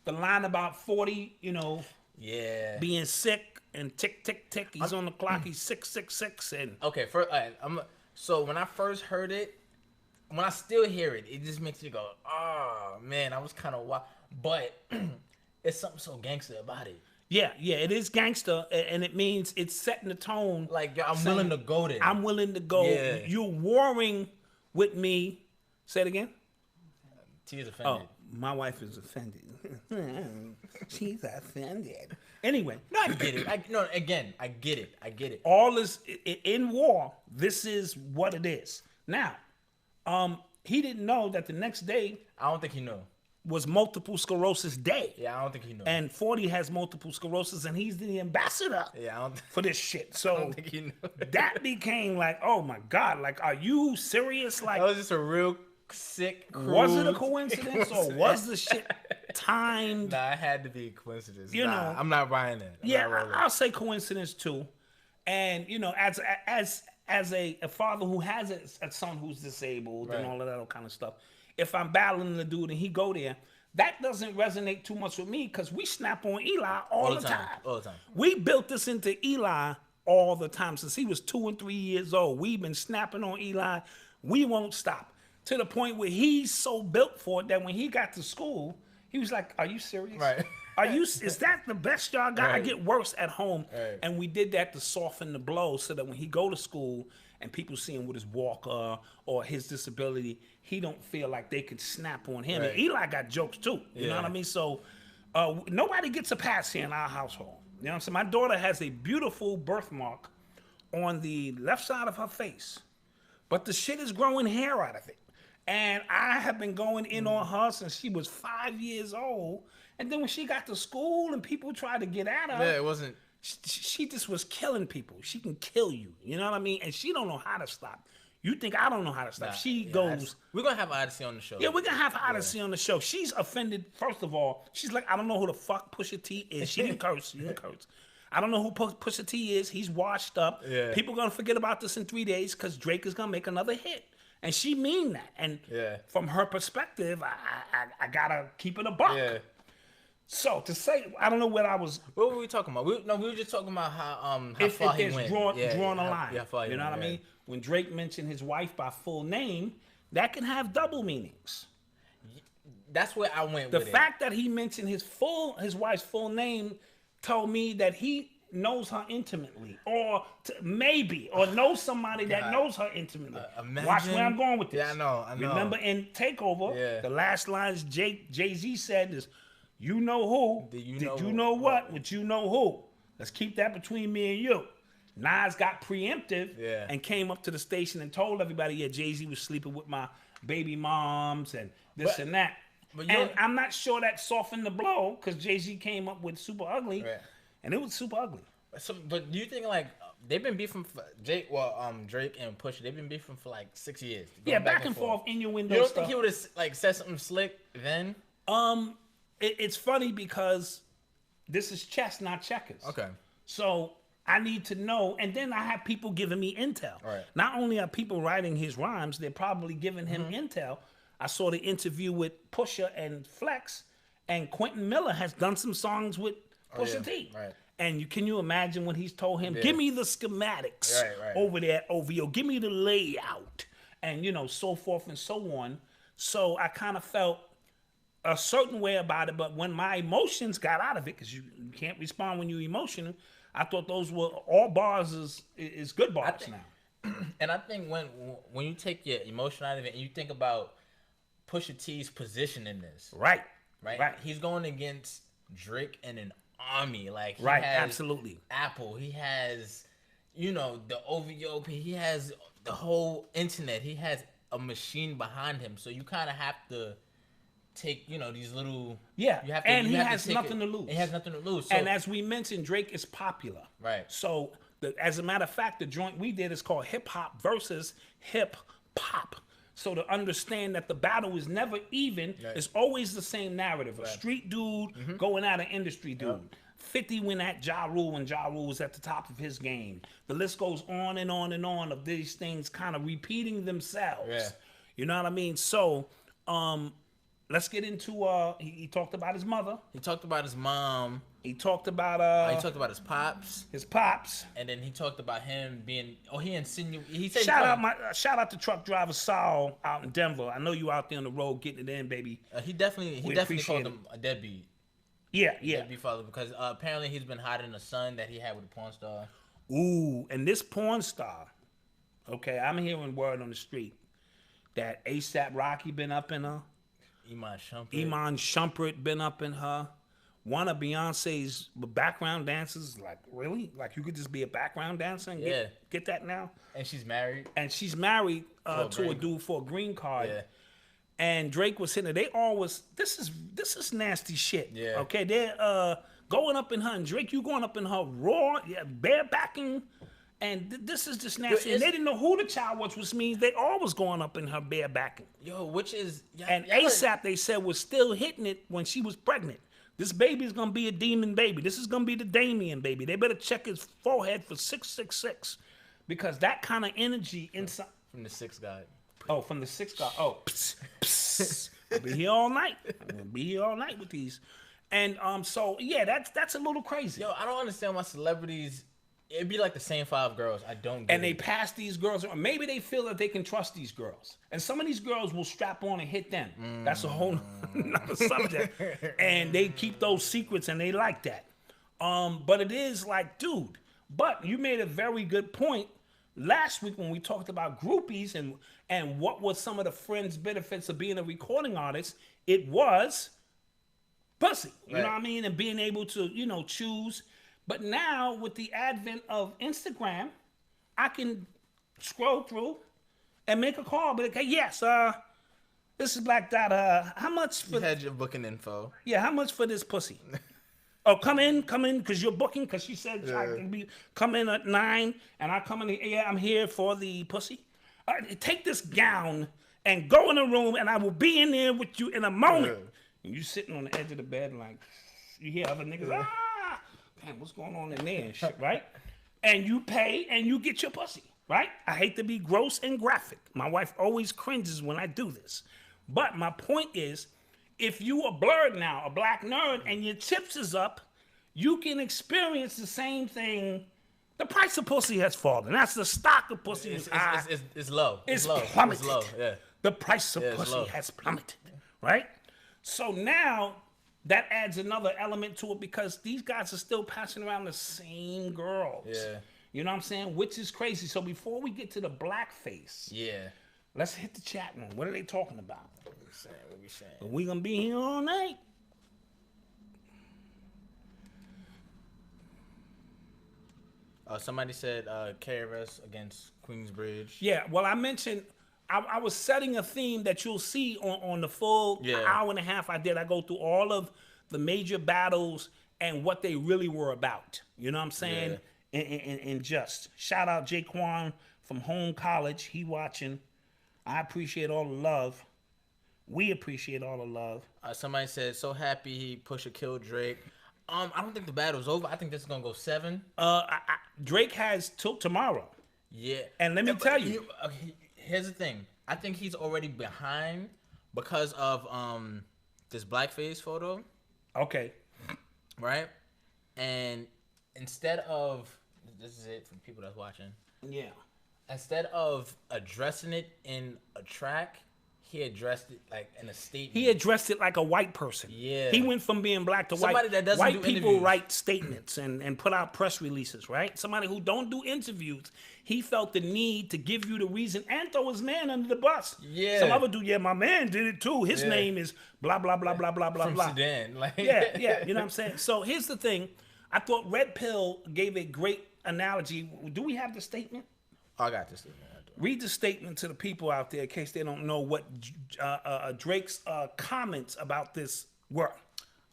The line about 40, you know, Yeah. being sick and tick tick tick. He's on the clock. He's 666 and Okay. So when I first heard it, when I still hear it, it just makes me go, oh man, I was kind of wild. But it's something so gangster about it. Yeah, it is gangster, and it means it's setting the tone. Like, yo, I'm willing to go there. I'm willing to go. Yeah. You're warring with me. Say it again. T is offended. Oh, my wife is offended. She's offended. Anyway. No, I get it. I get it. I get it. All is in war. This is what it is. Now, he didn't know that the next day I don't think he knew. was multiple sclerosis day. Yeah, I don't think he knew. And 40 has multiple sclerosis, and he's the ambassador for this shit. So I don't think he knew. that became like, oh my God, like, are you serious? Like, That was just a real sick, was it a crude coincidence or was the shit timed? Nah, it had to be a coincidence. You know, I'm not buying that. I'll say coincidence too. And you know, as a father who has a son who's disabled and all of that kind of stuff, if I'm battling the dude and he go there, that doesn't resonate too much with me because we snap on Eli all the time. All the time. We built this into Eli all the time since he was 2 and 3 years old. We've been snapping on Eli. We won't stop. To the point where he's so built for it that when he got to school, he was like, "Are you serious? Right. Is that the best y'all got? I Right. get worse at home." Right. And we did that to soften the blow so that when he go to school and people see him with his walker or his disability, he don't feel like they could snap on him. Right. And Eli got jokes too. You know what I mean? So nobody gets a pass here in our household. You know what I'm saying? My daughter has a beautiful birthmark on the left side of her face, but the shit is growing hair out of it. And I have been going in on her since she was 5 years old. And then when she got to school and people tried to get at her, Yeah, it wasn't. she just was killing people. She can kill you. You know what I mean? And she don't know how to stop. You think I don't know how to stop? She goes. We're gonna have Odyssey on the show. Yeah, we're gonna have Odyssey on the show. She's offended. First of all, she's like, I don't know who the fuck Pusha T is. She didn't curse. She didn't curse. I don't know who Pusha T is. He's washed up. Yeah. People gonna forget about this in 3 days because Drake is gonna make another hit. And she mean that. And from her perspective, I gotta keep it a buck. Yeah. So to say, I don't know what I was. What were we talking about? We were just talking about how If far he there's went. drawn a line. Yeah, how far he you know went, what I mean? When Drake mentioned his wife by full name, that can have double meanings. That's where I went The with fact that he mentioned his wife's full name told me that he knows her intimately, or knows somebody that knows her intimately. Watch where I'm going with this. Yeah, I know. Remember in Takeover, the last lines Jay-Z said is, "You know who? Did you know what? Would you know who? Let's keep that between me and you." Nas got preemptive and came up to the station and told everybody, "Yeah, Jay-Z was sleeping with my baby moms and this and that." And I'm not sure that softened the blow because Jay-Z came up with Super Ugly, and it was super ugly. So, but do you think like they've been beefing for Drake and Pusha? They've been beefing for like 6 years. Yeah, back and forth innuendo. You don't stuff. think he would have like said something slick then? It's funny because this is chess, not checkers. Okay. So I need to know, and then I have people giving me intel. Right. Not only are people writing his rhymes, they're probably giving him intel. I saw the interview with Pusha and Flex, and Quentin Miller has done some songs with Pusha T. Right. And can you imagine when he's told him, "Give me the schematics over there, OVO, give me the layout," and so forth and so on. So I kind of felt a certain way about it, but when my emotions got out of it, because you can't respond when you're emotional, I thought those were all bars is good bars now. And I think when you take your emotion out of it and you think about Pusha T's position in this, right, he's going against Drake and an army, like he right, has absolutely. Apple, he has the OVO, he has the whole internet, he has a machine behind him, so you kind of have to take these little he has nothing to lose. He has nothing to lose. So, and as we mentioned, Drake is popular, right? So as a matter of fact, the joint we did is called Hip Hop versus Hip Pop. So to understand that the battle is never even, it's always the same narrative. A street dude going at an industry dude. 50 went at Ja Rule when Ja Rule was at the top of his game. The list goes on and on and on of these things kind of repeating themselves. Yeah. You know what I mean? So let's get into, he talked about his mother. He talked about his mom. He talked about he talked about his his pops. and then he talked about him being. Oh, he insinuated. He said Shout out to truck driver Saul out in Denver. I know you out there on the road getting it in, baby. He definitely called him a deadbeat. Yeah. Deadbeat father because apparently he's been hiding a son that he had with a porn star. Ooh, and this porn star. Okay, I'm hearing word on the street that ASAP Rocky been up in her. Iman Shumpert been up in her. One of Beyonce's background dancers, like, really? Like, you could just be a background dancer and get that now? And she's married. To a dude for a green card. Yeah. And Drake was hitting her. They always, this is nasty shit. Yeah. Okay, they're going up in her, and Drake, you going up in her raw, barebacking. And this is just nasty. And they didn't know who the child was, which means they always going up in her barebacking. Yo, which is... And ASAP, they said, was still hitting it when she was pregnant. This baby's going to be a demon baby. This is going to be the Damien baby. They better check his forehead for 666 because that kind of energy inside... From the 6 guy. Oh, from the 6 guy. Oh, I'll be here all night. I'm going to be here all night with these. And so, yeah, that's a little crazy. Yo, I don't understand why celebrities... It'd be like the same 5 girls. I don't get And they pass these girls around. Maybe they feel that they can trust these girls. And some of these girls will strap on and hit them. That's a whole nother subject. And they keep those secrets and they like that. But it is like, dude. But you made a very good point last week when we talked about groupies and what was some of the friends' benefits of being a recording artist. It was pussy. You know what I mean? And being able to, choose. But now, with the advent of Instagram, I can scroll through and make a call. But okay, yes, this is Black Dot. How much for? You had your booking info. Yeah, how much for this pussy? Oh, come in, because you're booking. Because she said I can come in at 9, and I come in. Yeah, I'm here for the pussy. Take this gown and go in the room, and I will be in there with you in a moment. And you sitting on the edge of the bed, like you hear other niggas. Damn, what's going on in there and shit, right? And you pay and you get your pussy, right? I hate to be gross and graphic. My wife always cringes when I do this. But my point is, if you a blurred now, a black nerd, and your chips is up, you can experience the same thing. The price of pussy has fallen. That's the stock of pussy. It's low. It's low. plummeted. It's low, yeah. The price of pussy has plummeted, right? So now... that adds another element to it because these guys are still passing around the same girls. Yeah. You know what I'm saying? Which is crazy. So before we get to the blackface, let's hit the chat room. What are they talking about? What we saying? We're going to be here all night. Somebody said KRS against Queensbridge. Yeah, well, I mentioned... I was setting a theme that you'll see on the full hour and a half I did. I go through all of the major battles and what they really were about. You know what I'm saying? Yeah. And just shout out Jaquan from Home College. He watching. I appreciate all the love. We appreciate all the love. Somebody said, so happy he Pusha killed Drake. I don't think the battle's over. I think this is going to go 7. Drake has till tomorrow. Yeah. And let me tell you. Here's the thing. I think he's already behind because of this blackface photo. Okay. Right? And instead of... This is it for people that's watching. Yeah. Instead of addressing it in a track, he addressed it like in a statement. He addressed it like a white person. Yeah. He went from being black to Somebody white. That doesn't white do people interviews. write statements and put out press releases, right? Somebody who don't do interviews. He felt the need to give you the reason and throw his man under the bus. Yeah. Some other dude, my man did it too. His name is blah, blah, blah, blah, blah, blah, From blah. Sudan. Like. Yeah. You know what I'm saying? So here's the thing. I thought Red Pill gave a great analogy. Do we have the statement? Oh, I got this statement. Read the statement to the people out there in case they don't know what Drake's comments about this were.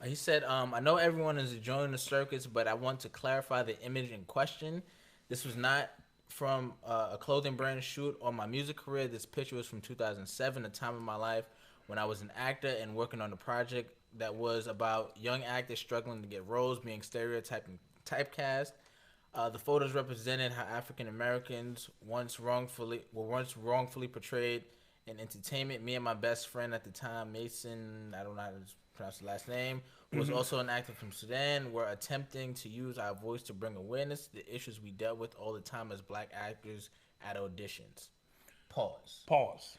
He said, I know everyone is enjoying the circus, but I want to clarify the image in question. This was not from a clothing brand shoot or my music career. This picture was from 2007, a time in my life when I was an actor and working on a project that was about young actors struggling to get roles, being stereotyped and typecast. The photos represented how African Americans were once wrongfully portrayed in entertainment. Me and my best friend at the time, Mason, I don't know how to pronounce the last name, who was also an actor from Sudan, were attempting to use our voice to bring awareness to the issues we dealt with all the time as black actors at auditions. Pause.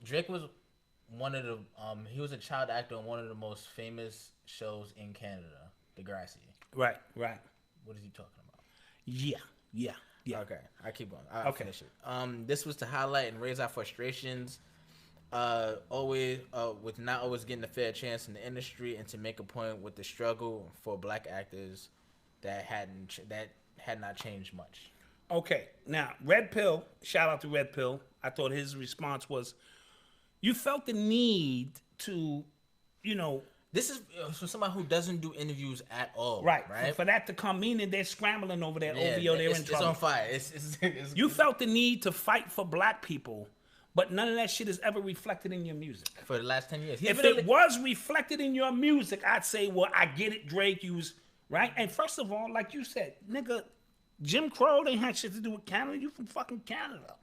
Drake was one of the he was a child actor on one of the most famous shows in Canada, Degrassi. Right. What is he talking about? Yeah. Okay, I keep going. I'll finish it. This was to highlight and raise our frustrations, always with not always getting a fair chance in the industry, and to make a point with the struggle for black actors that had not changed much. Okay, now Red Pill. Shout out to Red Pill. I thought his response was, you felt the need to, This is for somebody who doesn't do interviews at all. Right. Right. For that to come, meaning they're scrambling over there. OVO, they're in trouble. It's on fire. You felt the need to fight for black people, but none of that shit is ever reflected in your music. For the last 10 years. If it was reflected in your music, I'd say, well, I get it, Drake. You was right. And first of all, like you said, nigga, Jim Crow, they had shit to do with Canada. You from fucking Canada.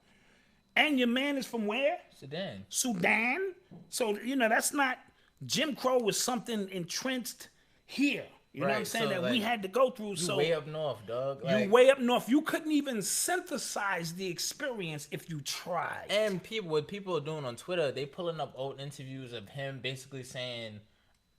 And your man is from where? Sudan. So, that's not... Jim Crow was something entrenched here. You know what I'm saying? That we had to go through. You way up north, dog. You way up north. You couldn't even synthesize the experience if you tried. And what people are doing on Twitter, they pulling up old interviews of him basically saying,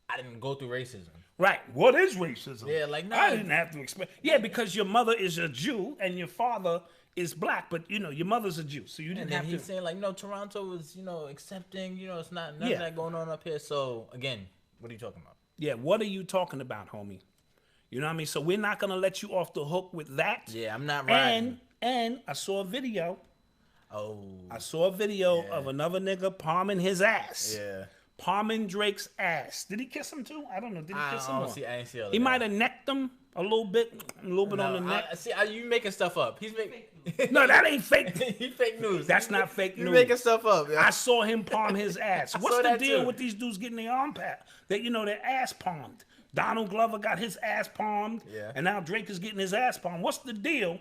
I didn't go through racism. Right. What is racism? Yeah, like, I didn't have to explain. Yeah, because your mother is a Jew and your father is black, but your mother's a Jew, so you didn't have to. He's saying like, no, Toronto is, accepting, it's not none of that going on up here. So again, what are you talking about? Yeah, what are you talking about, homie? You know what I mean? So we're not gonna let you off the hook with that. Yeah, I'm not riding. And I saw a video. Oh. I saw a video of another nigga palming his ass. Yeah. Palming Drake's ass. Did he kiss him too? I don't know. Did he kiss him? I didn't see all He might have necked him a little bit on the neck. You making stuff up. He's making. No, that ain't fake. He fake news. That's not fake news. You making stuff up. Yeah. I saw him palm his ass. What's the deal with these dudes getting their arm pat? Their ass palmed. Donald Glover got his ass palmed. Yeah. And now Drake is getting his ass palmed. What's the deal?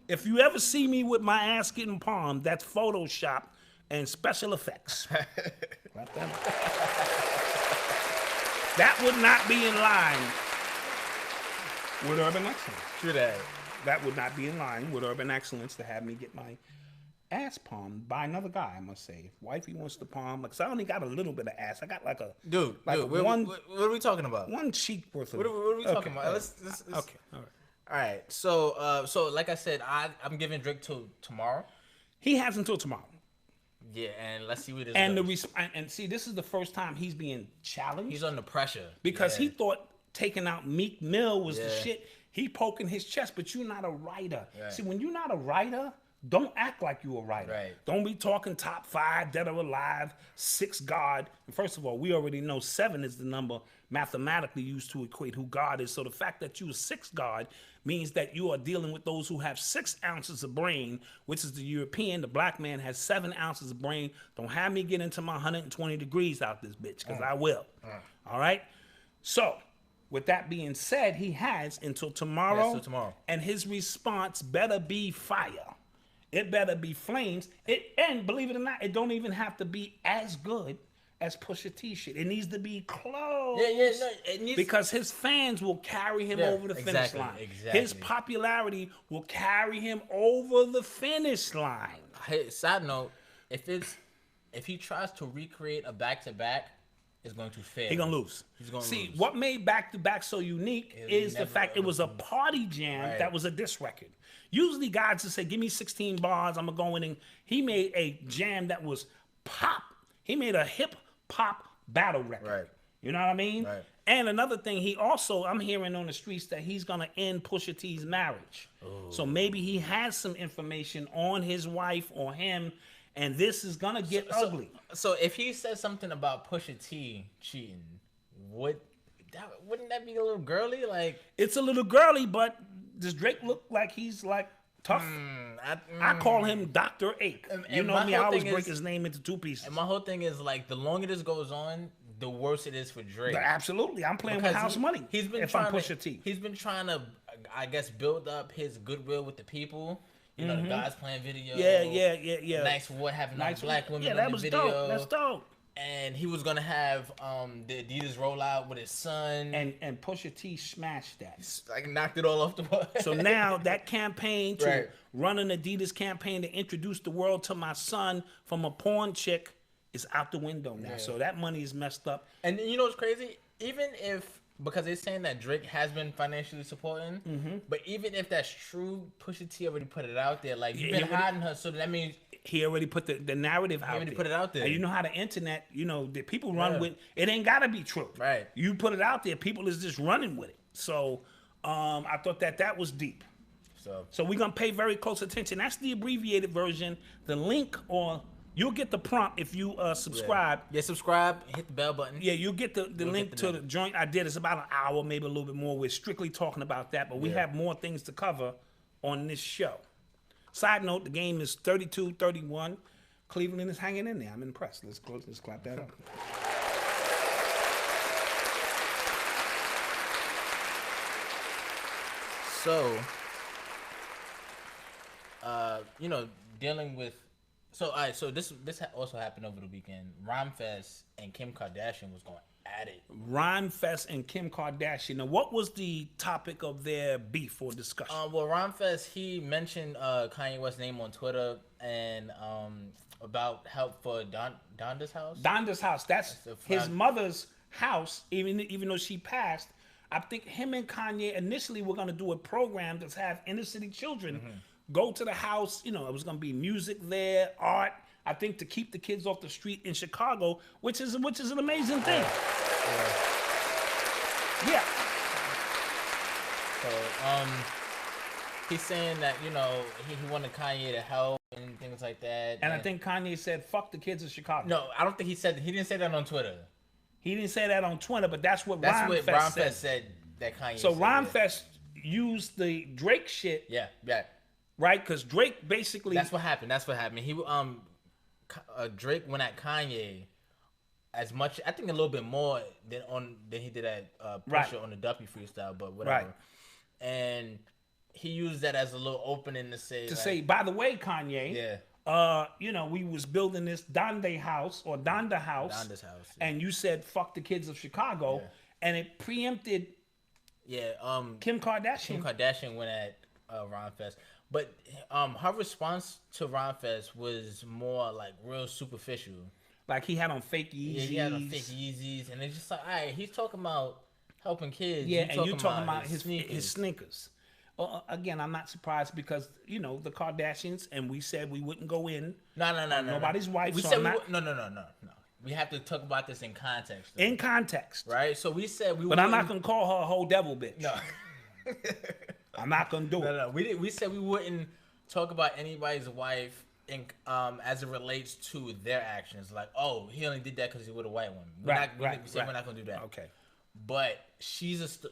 If you ever see me with my ass getting palmed, that's Photoshop and special effects. That would not be in line with Urban Excellence. True that. That would not be in line with Urban Excellence to have me get my ass palmed by another guy, I must say. If wifey wants to palm, because I only got a little bit of ass. I got like a... Dude, what are we talking about? One cheek worth of... What are we talking about? Let's okay, all right. All right, so like I said, I'm giving Drake till tomorrow. He has until tomorrow. Yeah, and let's see what it is. And see, this is the first time he's being challenged. He's under pressure. Because he thought taking out Meek Mill was the shit. He poking his chest, but you're not a writer. Right. See, when you're not a writer, don't act like you're a writer. Right. Don't be talking top 5, dead or alive, 6 God. And first of all, we already know 7 is the number mathematically used to equate who God is. So the fact that you are 6 God means that you are dealing with those who have 6 ounces of brain, which is the European. The black man has 7 ounces of brain. Don't have me get into my 120 degrees out this bitch, because I will. All right? So, with that being said, he has until tomorrow. Yes, tomorrow. And his response better be fire. It better be flames. And believe it or not, it don't even have to be as good as Pusha T shit. It needs to be close. Because his fans will carry him over the finish line. Exactly. His popularity will carry him over the finish line. Hey, side note, if he tries to recreate a back-to-back, it's going to fail. He's going to lose. See, what made back-to-back so unique is the fact it was a party jam that was a diss record. Usually guys just say, give me 16 bars, I'm going to go in. And he made a jam that was pop. He made a hip-hop battle record. Right. You know what I mean? Right. And another thing, I'm hearing on the streets that he's going to end Pusha T's marriage. Ooh. So maybe he has some information on his wife or him, and this is going to get ugly. So if he says something about Pusha T cheating, wouldn't that be a little girly? Like, it's a little girly, but does Drake look like he's like tough? I call him Dr. Ache. You know me, I always break his name into 2 pieces. And my whole thing is like, the longer this goes on, the worse it is for Drake. Absolutely. I'm playing with house money. He's been trying to, I guess, build up his goodwill with the people. You know, the guys playing video. Yeah. Nice for what happened to black women that in the was video. Dope. That's dope. and he was gonna have the Adidas rollout with his son, And Pusha T smashed that. like knocked it all off the wall. So now that campaign to Right. run an Adidas campaign to introduce the world to my son from a porn chick is out the window now. Yeah. So that money is messed up. And you know what's crazy? Even if, because they're saying that Drake has been financially supporting, but even if that's true, Pusha T already put it out there. Like, you've Yeah, been he already- hiding her, so that means He already put the narrative out already there. put it out there. And you know how the internet, the people run Yeah. with it. Ain't gotta be true. Right. You put it out there, people is just running with it. So I thought that was deep. So we're gonna pay very close attention. That's the abbreviated version. The link, or you'll get the prompt if you subscribe. Yeah, subscribe, hit the bell button. Yeah, you'll get the link get to the the joint I did. It's about an hour, maybe a little bit more. We're strictly talking about that, but we Yeah. have more things to cover on this show. Side note, the game is 32-31. Cleveland is hanging in there. I'm impressed. Let's clap that up. So, dealing with, all right. So this also happened over the weekend. Rhymefest and Kim Kardashian was going at it. Rhymefest and Kim Kardashian. Now, what was the topic of their beef or discussion? Well, Rhymefest, he mentioned Kanye West's name on Twitter and about help for Donda's house. Donda's house. That's the his front. mother's house. Even though she passed, I think him and Kanye initially were going to do a program to have inner city children go to the house. It was going to be music there, art. I think to keep the kids off the street in Chicago, which is an amazing thing. Yeah. So he's saying that he wanted Kanye to help and things like that. And I think Kanye said, "Fuck the kids of Chicago." no, I don't think he didn't say that on Twitter. He didn't say that on Twitter, but that's what That's what Rhymefest Rhymefest said. said that Kanye. So said, Rhymefest used the Drake shit, yeah, right? Because Drake basically that's what happened. He Drake went at Kanye as much, I think a little bit more than he did at Pusha Right. on the Duppy freestyle, but whatever. Right. And he used that as a little opening to say, by the way, Kanye, yeah, we was building this Donda house, Donda's house, yeah. and you said fuck the kids of Chicago, Yeah. and it preempted yeah, Kim Kardashian. Kim Kardashian went at Rhymefest, but her response to Rhymefest was more like real superficial. Like he had on fake Yeezys. Yeah, he had on fake Yeezys, and it's just like, all right, he's talking about helping kids. Yeah, and you talking about his sneakers. sneakers. Well, again, I'm not surprised because the Kardashians, and we said we wouldn't go in. No. Nobody's wife. We so said I'm not, no. We have to talk about this in context. Though, in context, right? So we said we. But I'm not gonna call her a whole devil bitch. No. I'm not gonna do it. No. We said we wouldn't talk about anybody's wife as it relates to their actions. Like, oh, he only did that because he was a white woman. We said we're not gonna do that. Okay. But she's a star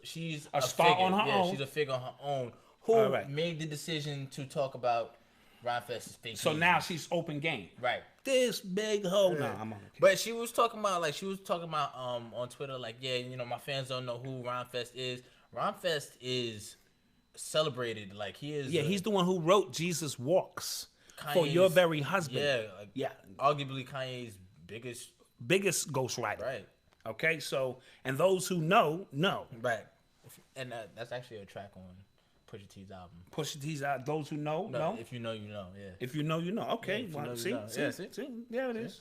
figure. on her own. She's a figure on her own who All right. made the decision to talk about Rhymefest's fake. So Yeezys. now she's open game. Right. This big hoe. No, I'm on. But she was talking about on Twitter, like, yeah, my fans don't know who Rhymefest is. Rhymefest is celebrated, like he is. Yeah, he's the one who wrote Jesus Walks for Kanye's- Your Very Husband. Yeah, arguably Kanye's biggest ghostwriter. right, Okay, so, and those who know. right, and that's actually a track on Pusha T's album. Pusha T's out. Those who know. If you know, you know. Yeah. If you know, you know. Okay, Yeah, if you well, know, you see, know. see, Yeah, see? there it is.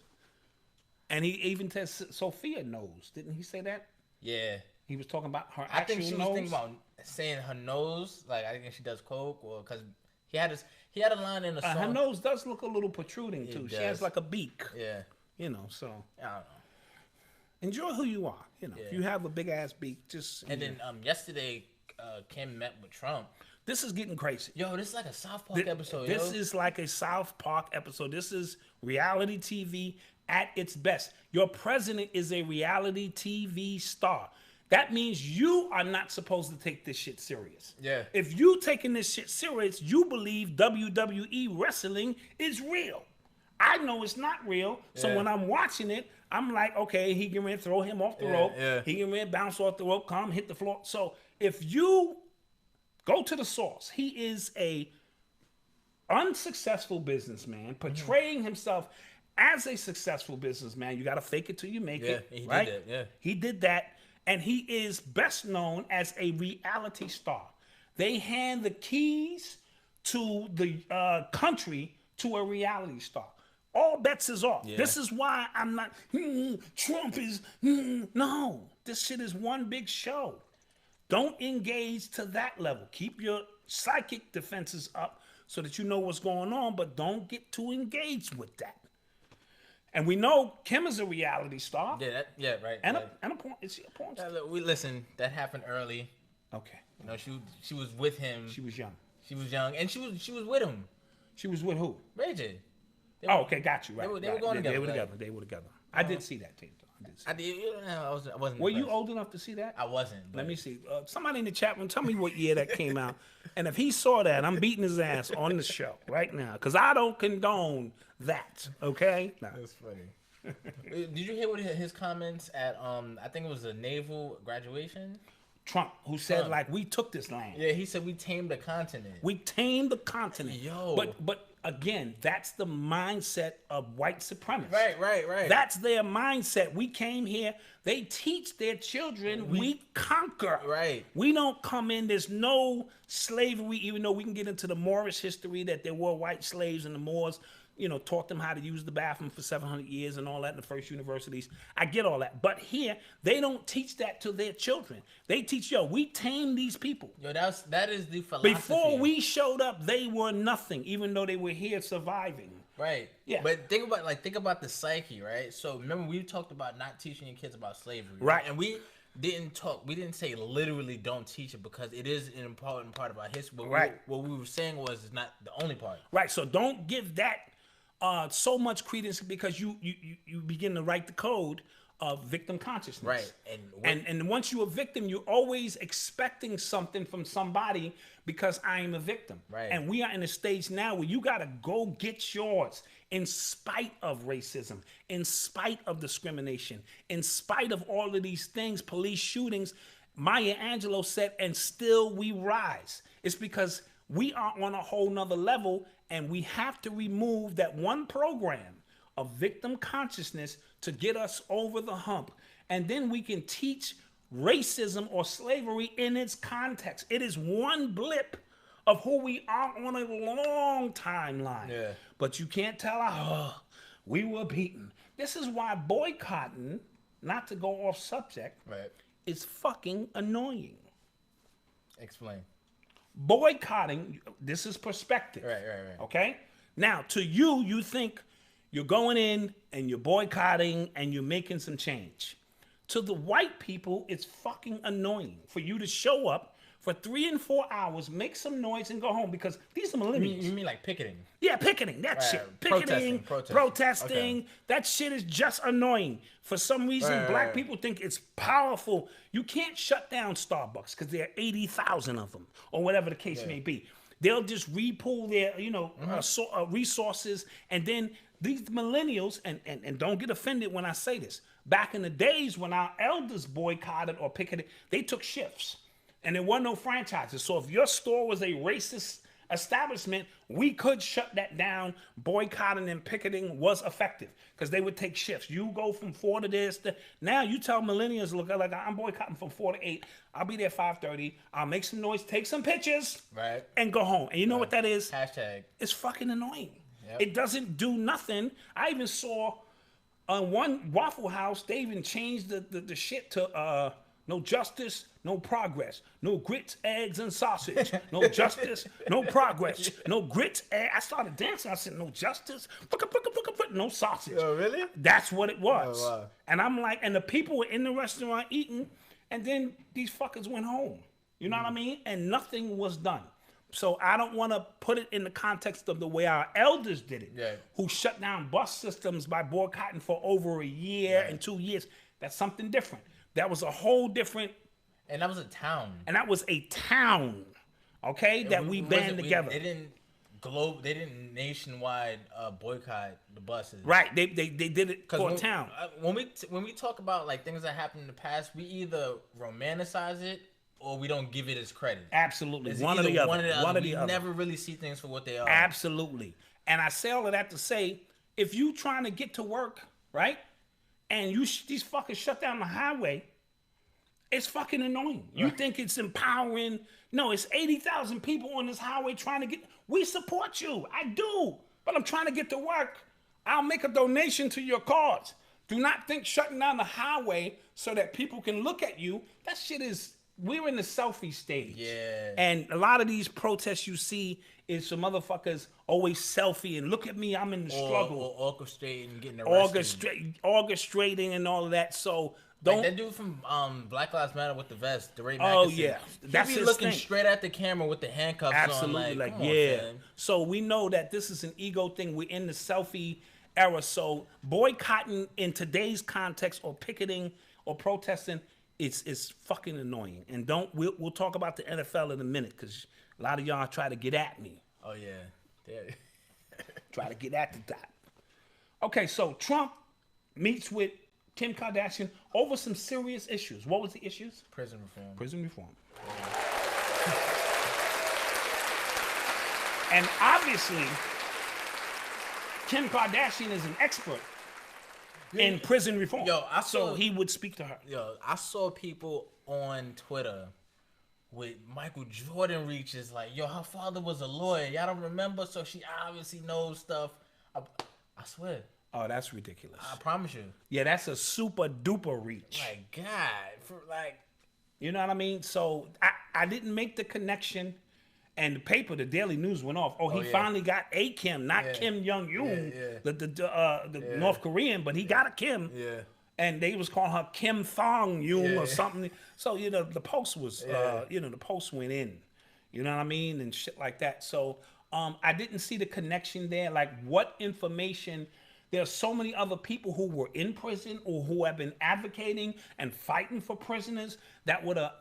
And he even said Sophia knows. Didn't he say that? Yeah. He was talking about her I actual think she was nose. thinking about saying her nose, like I think she does coke, or because he had a line in the song. Her nose does look a little protruding too. She has does. like a beak. Yeah. So I don't know. enjoy who you are. If Yeah. you have a big ass beak, just. And then yesterday, Kim met with Trump. This is getting crazy. Yo, this is like a South Park episode. This is like a South Park episode. This is reality TV at its best. Your president is a reality TV star. That means you are not supposed to take this shit serious. Yeah. If you taking this shit serious, you believe WWE wrestling is real. I know it's not real. So Yeah. when I'm watching it, I'm like, okay, he can throw him off the Yeah, rope. yeah. He can bounce off the rope, come hit the floor. So if you go to the source, he is a unsuccessful businessman portraying himself as a successful businessman, you got to fake it till you make it. He right? did that. Yeah, he did that, and he is best known as a reality star. They hand the keys to the country to a reality star. All bets is off. Yeah. This is why I'm not. Trump is no. This shit is one big show. Don't engage to that level. Keep your psychic defenses up so that you know what's going on, but don't get too engaged with that. And we know Kim is a reality star. Yeah, right. And right. a porn. Is she a porn star? We listen. That happened early. Okay. You know, she was with him. She was young. She was young, and she was with him. She was with who? Ray J. Oh, okay, got you. Right. They were going together. They were together. I did see that tape, though. I did. I wasn't. Were you impressed. old enough to see that? I wasn't. Let me see. Somebody in the chat room, tell me what year that came out. And if he saw that, I'm beating his ass on the show right now because I don't condone that. Okay? No. That's funny. Did you hear what his comments at? I think it was a naval graduation. Trump, who said like we took this land. Yeah, he said we tamed the continent. We tamed the continent. Yo. But again, that's the mindset of white supremacists. Right. That's their mindset. We came here. They teach their children we conquer. Right. We don't come in. There's no slavery, even though we can get into the Moorish history that there were white slaves and the Moors, you know, taught them how to use the bathroom for 700 years and all that in the first universities. I get all that. But here, they don't teach that to their children. They teach, we tame these people. Yo, that is the philosophy. Before we showed up, they were nothing, even though they were here surviving. Right. Yeah. But think about the psyche, right? So remember we talked about not teaching your kids about slavery. Right. And we didn't say literally don't teach it because it is an important part of our history. But right. What we were saying was it's not the only part. Right. So don't give that so much credence because you begin to write the code of victim consciousness. Right. And once you're a victim, you're always expecting something from somebody because I am a victim. Right. And we are in a stage now where you got to go get yours in spite of racism, in spite of discrimination, in spite of all of these things, police shootings. Maya Angelou said, and still we rise. It's because we are on a whole nother level and we have to remove that one program of victim consciousness to get us over the hump. And then we can teach racism or slavery in its context. It is one blip of who we are on a long timeline. Yeah. But you can't tell, we were beaten. This is why boycotting, not to go off subject, Right. is fucking annoying. Explain. Boycotting, this is perspective. Right. Okay? Now, to you, you think you're going in and you're boycotting and you're making some change. To the white people, it's fucking annoying for you to show up for 3 and 4 hours, make some noise, and go home because these are millennials. You mean like picketing? Yeah, picketing, that Right. shit. Picketing, protesting. Okay. That shit is just annoying. For some reason, Right, black right. people think it's powerful. You can't shut down Starbucks because there are 80,000 of them, or whatever the case may be. They'll just repool their, resources, and then these millennials, and don't get offended when I say this, back in the days when our elders boycotted or picketed, they took shifts. And there were no franchises. So if your store was a racist establishment, we could shut that down. Boycotting and picketing was effective because they would take shifts. You go from 4 to this. Now you tell millennials, look, like I'm boycotting from 4 to 8. I'll be there 5:30. I'll make some noise, take some pictures, Right. and go home. And you know what that is? Hashtag. It's fucking annoying. Yep. It doesn't do nothing. I even saw on one Waffle House, they even changed the shit to no justice, no progress. No grits, eggs, and sausage. No justice, no progress. No grits, eggs. I started dancing. I said, no justice, no sausage. Oh, really? That's what it was. Oh, wow. And I'm like, and the people were in the restaurant eating, and then these fuckers went home. You know what I mean? And nothing was done. So I don't want to put it in the context of the way our elders did it, who shut down bus systems by boycotting for over a year and 2 years. That's something different. That was a whole different. And that was a town. And that was a town, okay, that we band together. They didn't nationwide boycott the buses. Right, they did it for a town. When we talk about like things that happened in the past, we either romanticize it or we don't give it its credit. Absolutely, It's one or either the other. One or the One other. or the We other. never really see things for what they are. Absolutely. And I say all of that to say, if you trying to get to work, right, and these fuckers shut down the highway, it's fucking annoying. You think it's empowering? No, it's 80,000 people on this highway trying to get. We support you. I do, but I'm trying to get to work. I'll make a donation to your cause. Do not think shutting down the highway so that people can look at you. That shit is. We're in the selfie stage. Yeah. And a lot of these protests you see is some motherfuckers always selfie and look at me, I'm in the struggle. Or orchestrating, getting arrested. Orchestrating and all of that. So don't. Like that dude from Black Lives Matter with the vest, DeRay Oh Mackison. yeah, That's he be looking straight at the camera with the handcuffs Absolutely, on. like come yeah. on, fam. So we know that this is an ego thing. We're in the selfie era. So boycotting in today's context or picketing or protesting, it's fucking annoying. And we'll talk about the NFL in a minute because a lot of y'all try to get at me. Oh yeah. Try to get at the top. Okay, so Trump meets with Kim Kardashian over some serious issues. What was the issues? Prison reform. Prison reform. And obviously, Kim Kardashian is an expert in prison reform. So he would speak to her. I saw people on Twitter with Michael Jordan reaches like, her father was a lawyer. Y'all don't remember? So she obviously knows stuff. I swear. Oh, that's ridiculous. I promise you. Yeah, that's a super duper reach. My God. You know what I mean? So I didn't make the connection. And the paper, the Daily News went off. He finally got a Kim, not Kim Jong-un, the North Korean, but he got a Kim. Yeah. And they was calling her Kim Thong-yoon or something. So, the post was, the post went in. You know what I mean? And shit like that. So I didn't see the connection there. Like what information, there's so many other people who were in prison or who have been advocating and fighting for prisoners that would have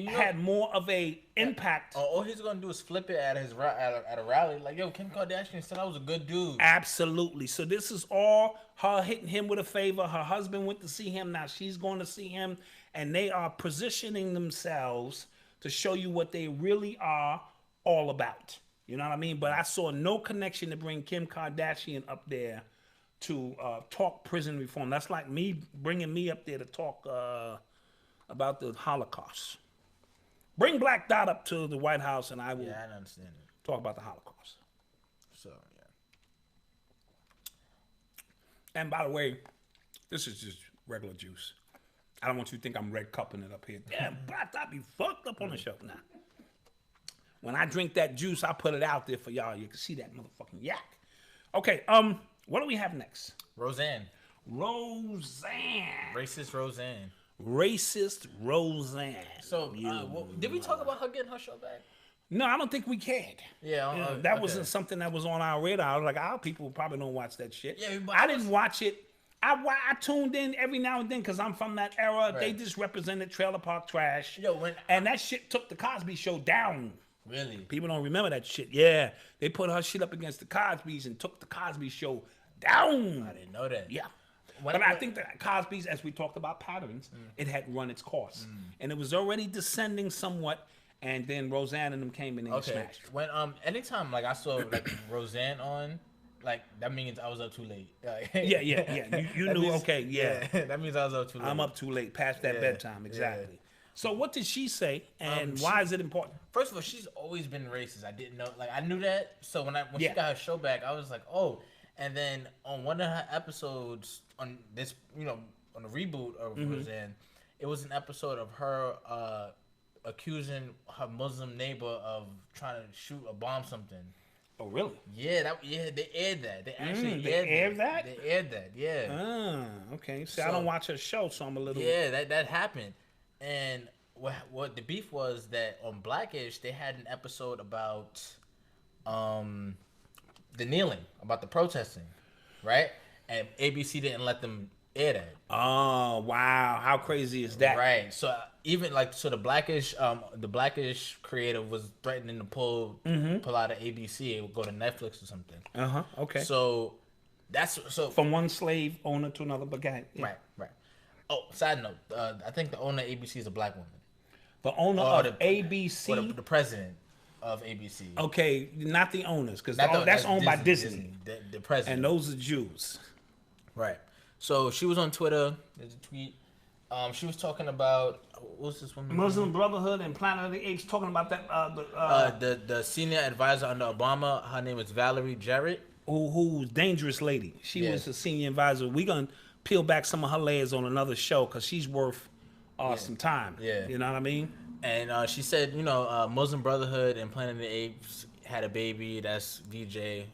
had more of a impact. All he's gonna do is flip it at a rally, like, Kim Kardashian said I was a good dude. Absolutely. So this is all her hitting him with a favor. Her husband went to see him. Now she's going to see him, and they are positioning themselves to show you what they really are all about. You know what I mean? But I saw no connection to bring Kim Kardashian up there to talk prison reform. That's like me bringing me up there to talk about the Holocaust. Bring Black Dot up to the White House, and I will I understand it. Talk about the Holocaust. So, yeah. And by the way, this is just regular juice. I don't want you to think I'm red cupping it up here. Damn, Black Dot be fucked up on the show now. When I drink that juice, I put it out there for y'all. You can see that motherfucking yak. Okay, what do we have next? Rosanna. Racist Rosanna. So, did we talk about her getting her show back? No, I don't think we cared. Yeah, that wasn't something that was on our radar. I was like, our people probably don't watch that shit. Yeah, but I didn't watch it. I tuned in every now and then because I'm from that era. Right. They just represented trailer park trash. And that shit took the Cosby Show down. Really? People don't remember that shit. Yeah, they put her shit up against the Cosbys and took the Cosby Show down. I didn't know that. Yeah. But I think that Cosby's, as we talked about patterns, it had run its course. And it was already descending somewhat, and then Roseanne and them came in and smashed. When anytime like I saw like Roseanne on, like that means I was up too late. Yeah. You knew, means, okay, yeah. That means I was up too late. I'm up too late, past that bedtime, exactly. Yeah. So what did she say, and why is it important? First of all, she's always been racist. I didn't know, like I knew that. So when she got her show back, I was like, oh. And then on one of her episodes on this, on the reboot of Roseanne, it was an episode of her accusing her Muslim neighbor of trying to shoot or bomb something. Oh, really? Yeah, they aired that. They actually aired that. They aired that. Yeah. Ah, okay. See, I don't watch her show, so I'm a little. Yeah, that happened. And what the beef was that on Blackish they had an episode about the kneeling, about the protesting, right? And ABC didn't let them air that. Oh, wow. How crazy is that? Right. So even the Blackish creative was threatening to pull out of ABC and go to Netflix or something. Okay. So that's from one slave owner to another guy. Yeah. Right. Oh, side note, I think the owner of ABC is a black woman. The owner of ABC? Or the president. of ABC. Okay, not the owners, because Not the- that's owned by Disney. The president. And those are Jews. Right. So she was on Twitter. There's a tweet. She was talking about what's this woman? Muslim Brotherhood and Planet of the Apes talking about that. The senior advisor under Obama. Her name is Valerie Jarrett. Who's dangerous lady. She Yeah. was a senior advisor. We're gonna peel back some of her layers on another show because she's worth some time. Yeah. You know what I mean? And she said, you know, Muslim Brotherhood and Planet of the Apes had a baby. That's VJ.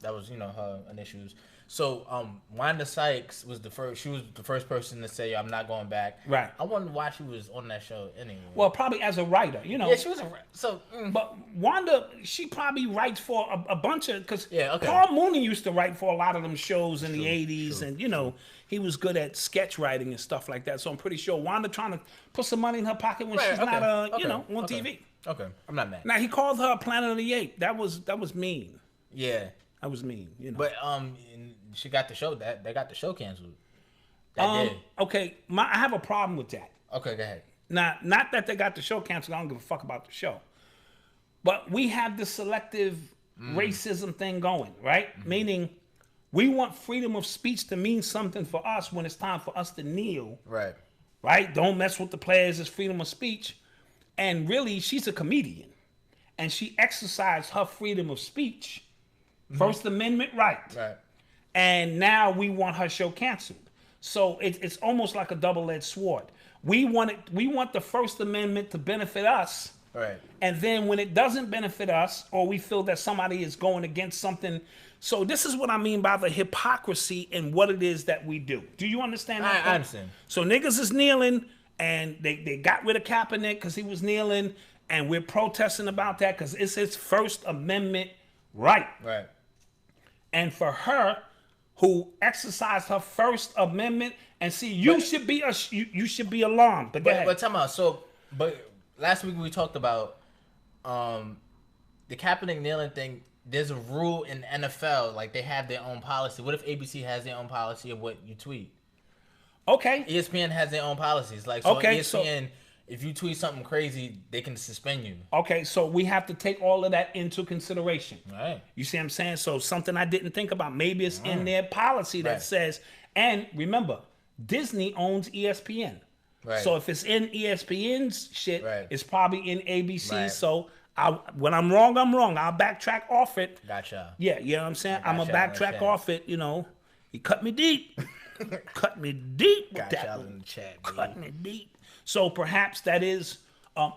That was, you know, her initials. So Wanda Sykes was the first. She was the first person to say, "I'm not going back." Right. I wonder why she was on that show anyway. Well, probably as a writer, you know. Yeah, she was so. But Wanda, she probably writes for a bunch of, because Yeah, okay. Paul Mooney used to write for a lot of them shows in the 80s, and you know, he was good at sketch writing and stuff like that. So I'm pretty sure Wanda trying to put some money in her pocket when she's not, you know, on TV. Okay, I'm not mad. Now he called her Planet of the Apes. That was mean. Yeah, That was mean. You know. but she got the show that they got the show canceled. That did. Okay, I have a problem with that. Okay, go ahead. Now, not that they got the show canceled. I don't give a fuck about the show. But we have this selective racism thing going, right? Meaning, we want freedom of speech to mean something for us when it's time for us to kneel, Right. right? Don't mess with the players. It's freedom of speech. And really, she's a comedian. And she exercised her freedom of speech, First Amendment right. Right. And now we want her show canceled. So it's almost like a double-edged sword. We want the First Amendment to benefit us. Right. And then when it doesn't benefit us, or we feel that somebody is going against something. So this is what I mean by the hypocrisy in what it is that we do. Do you understand that? I understand. So niggas is kneeling, and they got rid of Kaepernick because he was kneeling, and we're protesting about that because it's his First Amendment right. Right. And for her, who exercised her First Amendment, and see, you should be alarmed. But go ahead. But tell me, but last week we talked about the Kaepernick kneeling thing. There's a rule in the NFL, like they have their own policy. What if ABC has their own policy of what you tweet? Okay. ESPN has their own policies. Like, so Okay, ESPN, if you tweet something crazy, they can suspend you. Okay, so we have to take all of that into consideration. Right. You see what I'm saying? So something I didn't think about. Maybe it's in their policy that says, and remember, Disney owns ESPN. Right. So if it's in ESPN's shit, Right. it's probably in ABC. Right. So when I'm wrong, I'm wrong. I'll backtrack off it. Gotcha. Yeah, you know what I'm saying? I'm going to Gotcha, I backtrack understand. off it, you know. He cut me deep. Cut me deep with Got that y'all one. in the chat, Cut me deep. So perhaps that is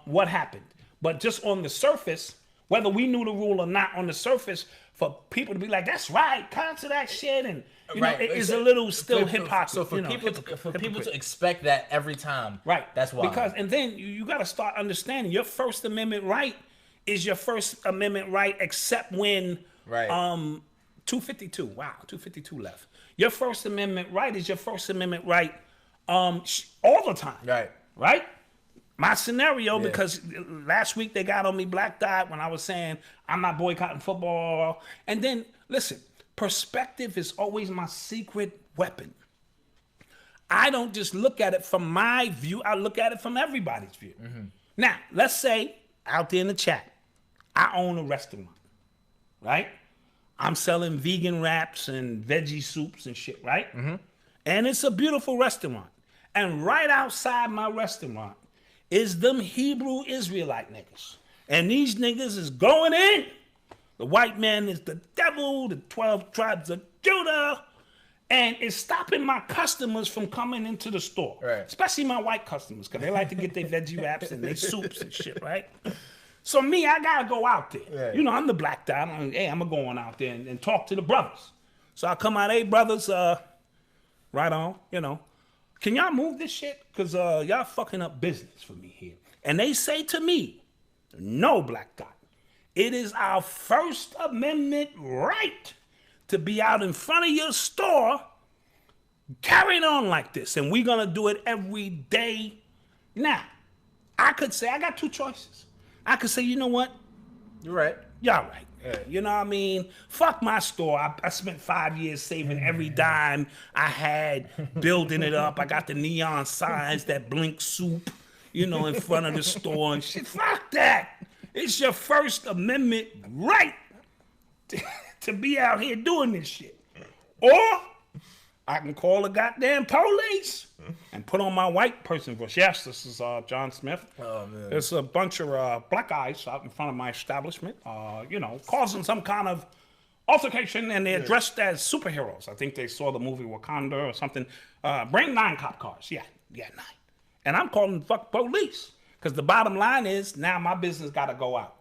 what happened. But just on the surface, whether we knew the rule or not, on the surface, for people to be like, that's right, cancel that shit, and you know, it is a little still hypocrisy. So for people to expect that every time, right? That's why. Because and then you got to start understanding your First Amendment right is your First Amendment right, except when 252. Wow, 252 left. Your First Amendment right is your First Amendment right all the time. Right. Right? My scenario, because last week they got on me black dot when I was saying I'm not boycotting football. And then, listen, perspective is always my secret weapon. I don't just look at it from my view. I look at it from everybody's view. Mm-hmm. Now, let's say out there in the chat, I own a restaurant, right? I'm selling vegan wraps and veggie soups and shit, right? Mm-hmm. And it's a beautiful restaurant. And right outside my restaurant is them Hebrew Israelite niggas. And these niggas is going in. The white man is the devil, the 12 tribes of Judah. And it's stopping my customers from coming into the store. Right. Especially my white customers, because they like to get their veggie wraps and their soups and shit, right? So me, I gotta go out there. Right. You know, I'm the black guy. I'm gonna go on out there and talk to the brothers. So I come out, hey brothers, right on, you know. Can y'all move this shit? Because y'all fucking up business for me here. And they say to me, no, black guy. It is our First Amendment right to be out in front of your store carrying on like this. And we're going to do it every day. Now, I could say, I got two choices. I could say, you know what? You're right. Y'all right. You know what I mean? Fuck my store. I spent 5 years saving every dime I had, building it up. I got the neon signs that blink soup, you know, in front of the store and shit. Fuck that. It's your First Amendment right to be out here doing this shit. Or I can call the goddamn police and put on my white person voice. Yes, this is John Smith. Oh, man. There's a bunch of black guys out in front of my establishment, causing some kind of altercation, and they're dressed as superheroes. I think they saw the movie Wakanda or something. Bring 9 cop cars. Yeah, 9. And I'm calling the fuck police. Because the bottom line is, now my business got to go out.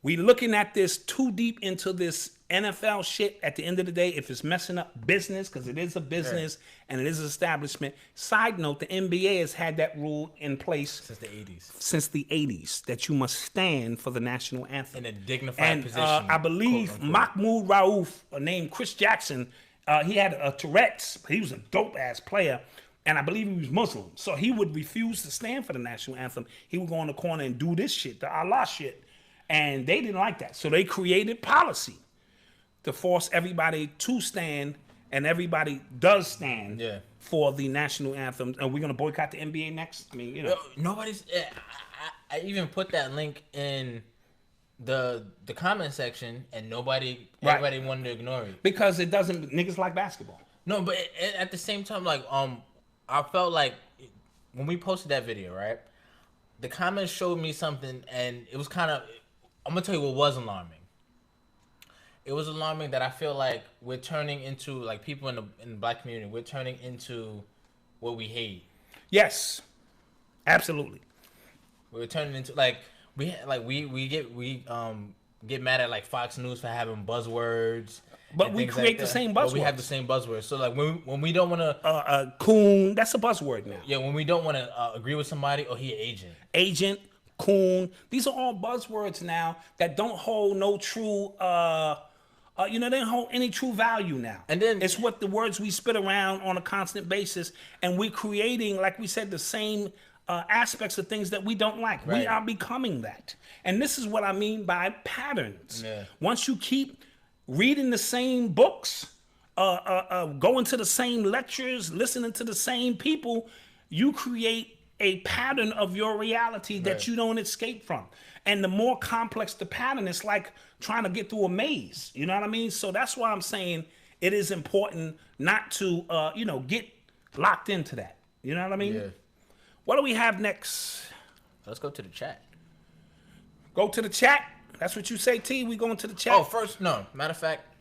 We looking at this too deep into this NFL shit. At the end of the day, if it's messing up business, because it is a business and it is an establishment. Side note, the NBA has had that rule in place Since the 80s. Since the 80s, that you must stand for the national anthem. In a dignified position. I believe Mahmoud Rauf, named Chris Jackson, he had a Tourette's. He was a dope-ass player. And I believe he was Muslim. So he would refuse to stand for the national anthem. He would go in the corner and do this shit, the Allah shit. And they didn't like that. So they created policy to force everybody to stand, and everybody does stand for the national anthem. And we're going to boycott the NBA next? I mean, Nobody's... I even put that link in the comment section, and everybody wanted to ignore it. Because it doesn't... Niggas like basketball. No, but at the same time, like, I felt like when we posted that video, right? The comments showed me something, and it was kind of... I'm going to tell you what was alarming. It was alarming that I feel like we're turning into, like, people in the black community, we're turning into what we hate. Yes. Absolutely. We're turning into, like, we get mad at, like, Fox News for having buzzwords. But we create the same buzzwords. But we have the same buzzwords. So, like, when we don't want to... coon, that's a buzzword now. Yeah, when we don't want to agree with somebody, or he an agent. Agent, coon. These are all buzzwords now that don't hold no true... they don't hold any true value now. And then it's what the words we spit around on a constant basis, and we're creating, like we said, the same aspects of things that we don't like. Right. We are becoming that. And this is what I mean by patterns. Yeah. Once you keep reading the same books, going to the same lectures, listening to the same people, you create a pattern of your reality that you don't escape from. And the more complex the pattern, it's like trying to get through a maze. You know what I mean? So that's why I'm saying it is important not to, get locked into that. You know what I mean? Yeah. What do we have next? Let's go to the chat. Go to the chat? That's what you say, T? We going to the chat? Oh, first, no. Matter of fact,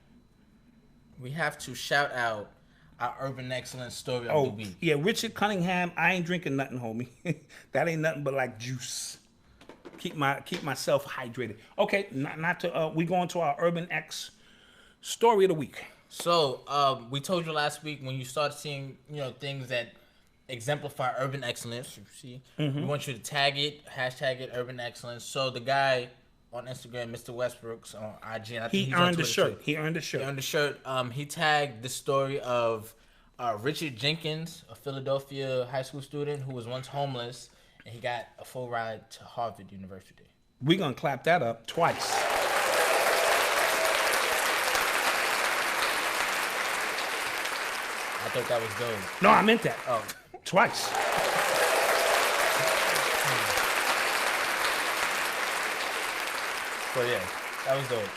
we have to shout out our Urban Excellence story of the week. Yeah, Richard Cunningham, I ain't drinking nothing, homie. That ain't nothing but like juice. Keep myself hydrated. Okay, we going to our Urban X story of the week. So, we told you last week, when you start seeing, things that exemplify urban excellence, you see, we want you to tag it, hashtag it, Urban Excellence. So the guy on Instagram, Mr. Westbrook's on IG, and I think he earned the shirt. He earned the shirt. He tagged the story of Richard Jenkins, a Philadelphia high school student who was once homeless, and he got a full ride to Harvard University. We're gonna clap that up twice. I thought that was dope. No, I meant that. Oh, twice. So yeah, that was dope.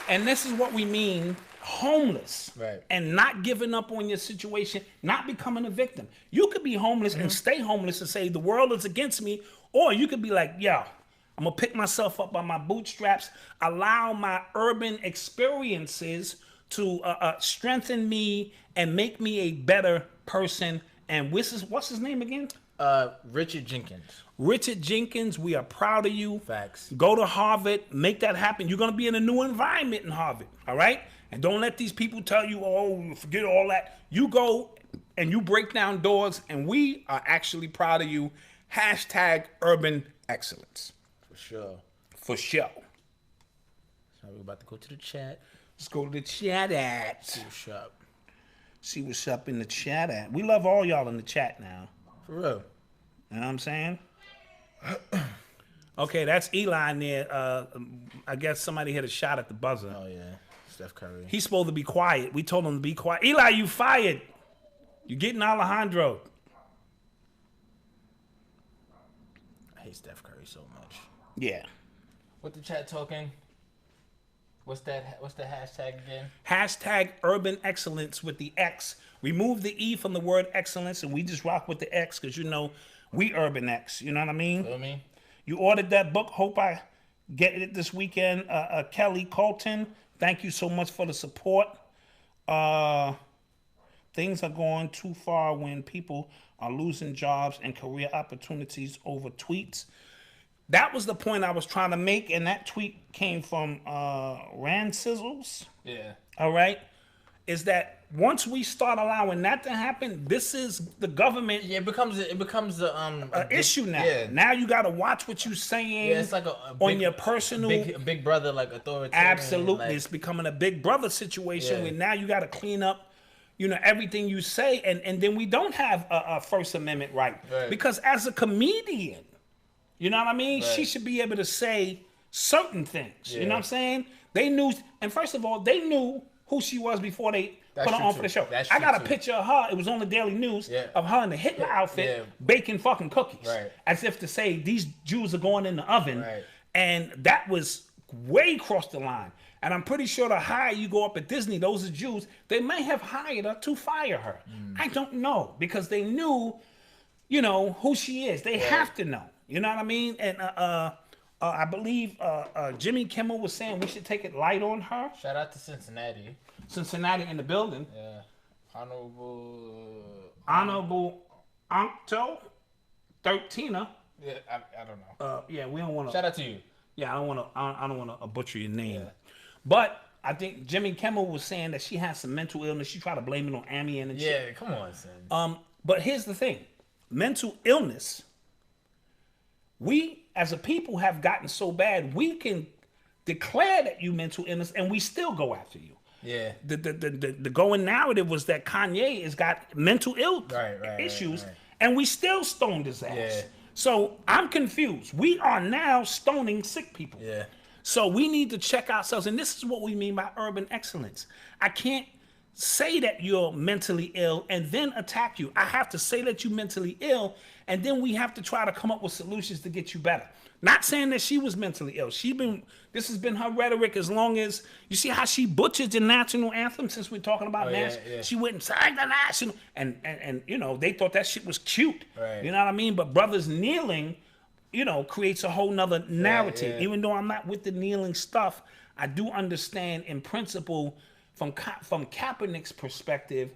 And this is what we mean, homeless. Right. And not giving up on your situation, not becoming a victim. You could be homeless and stay homeless and say the world is against me, or you could be like, yo, I'm gonna pick myself up by my bootstraps, allow my urban experiences to strengthen me and make me a better person. And what's his name again? Richard Jenkins. Richard Jenkins, we are proud of you. Facts. Go to Harvard, make that happen. You're going to be in a new environment in Harvard, all right? And don't let these people tell you, oh, forget all that. You go and you break down doors, and we are actually proud of you. Hashtag Urban Excellence. For sure. For sure. So we're about to go to the chat. Let's go to the chat at. See what's up. See what's up in the chat at. We love all y'all in the chat now. For real. You know what I'm saying? Okay, that's Eli in there. I guess somebody hit a shot at the buzzer. Oh, yeah. Steph Curry. He's supposed to be quiet. We told him to be quiet. Eli, you fired. You're getting Alejandro. I hate Steph Curry so much. Yeah. What the chat talking? What's that? What's the hashtag again? Hashtag Urban Excellence with the X. Remove the E from the word excellence, and we just rock with the X because, you know, we Urban X. You know what I mean? Feel me? You ordered that book. Hope I get it this weekend. Kelly Colton, thank you so much for the support. Things are going too far when people are losing jobs and career opportunities over tweets. That was the point I was trying to make, and that tweet came from Rand Sizzles. Yeah. All right? Is that once we start allowing that to happen, this is the government. Yeah, it becomes a issue now. Yeah. Now you got to watch what you're saying. Yeah, it's like a on big, your personal big brother like authority. Absolutely, like, it's becoming a big brother situation Yeah. where now you got to clean up, you know, everything you say, and then we don't have a First Amendment right. Because as a comedian, you know what I mean, she should be able to say certain things. Yeah. You know what I'm saying? They knew, and first of all, they knew who she was before they put her on for the show. I got a picture of her. It was on the Daily News of her in the Hitler outfit baking fucking cookies, as if to say these Jews are going in the oven, and that was way across the line. And I'm pretty sure the higher you go up at Disney, those are Jews. They may have hired her to fire her. I don't know, because they knew, you know, who she is. They have to know. You know what I mean? And I believe Jimmy Kimmel was saying we should take it light on her. Shout out to Cincinnati. Cincinnati in the building. Yeah. Honorable Uncto 13er. Yeah, I don't know. Yeah, we don't want to. Shout out to you. Yeah, I don't want to butcher your name. Yeah. But I think Jimmy Kimmel was saying that she has some mental illness. She tried to blame it on Amian and shit. Yeah, come on, son. But here's the thing. Mental illness, we as a people have gotten so bad, we can declare that you mental illness and we still go after you. Yeah. The going narrative was that Kanye has got mental issues and we still stoned his ass. Yeah. So I'm confused. We are now stoning sick people. Yeah. So we need to check ourselves. And this is what we mean by urban excellence. I can't say that you're mentally ill and then attack you. I have to say that you're mentally ill, and then we have to try to come up with solutions to get you better. Not saying that she was mentally ill. This has been her rhetoric as long as, you see how she butchered the national anthem since we're talking about national. Yeah. She went and sang the national, and you know, they thought that shit was cute. Right. You know what I mean? But brothers kneeling, you know, creates a whole nother narrative. Yeah. Even though I'm not with the kneeling stuff, I do understand in principle from Kaepernick's perspective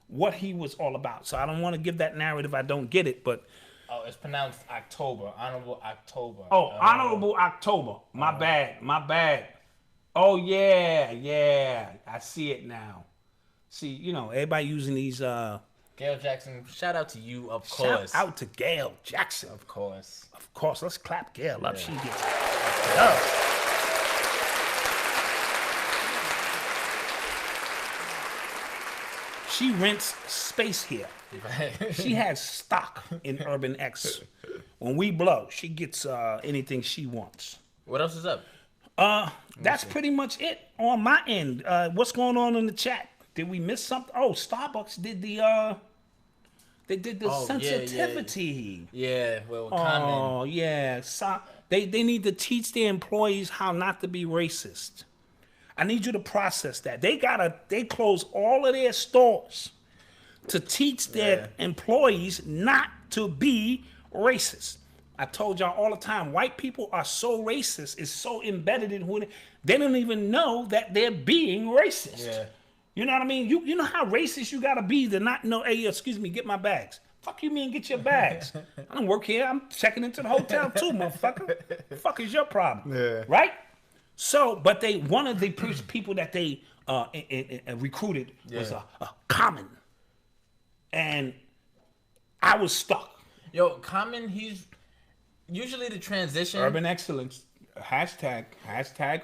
what he was all about. So I don't want to give that narrative. I don't get it, but. Oh, it's pronounced October. Honorable October. Oh, Honorable October. My bad. Oh, yeah. I see it now. See, you know, everybody using these... Gail Jackson, shout out to you, of course. Shout out to Gail Jackson. Of course. Let's clap Gail up. She gets love. She rents space here. She has stock in Urban X. When we blow, she gets anything she wants. What else is up? That's pretty much it on my end. What's going on in the chat? Did we miss something? Oh, Starbucks did the sensitivity. Yeah, well, common. Oh, yeah. They need to teach their employees how not to be racist. I need you to process that. They close all of their stores to teach their employees not to be racist. I told y'all all the time, white people are so racist, it's so embedded in who they don't even know that they're being racist. Yeah. You know what I mean? You know how racist you gotta be to not know, hey, excuse me, get my bags. Fuck you mean get your bags? I don't work here, I'm checking into the hotel too, motherfucker. The fuck is your problem? Yeah. Right? So, but one of the people that they recruited was a Common. And I was stuck. Yo, Common, he's usually the transition. Urban Excellence. Hashtag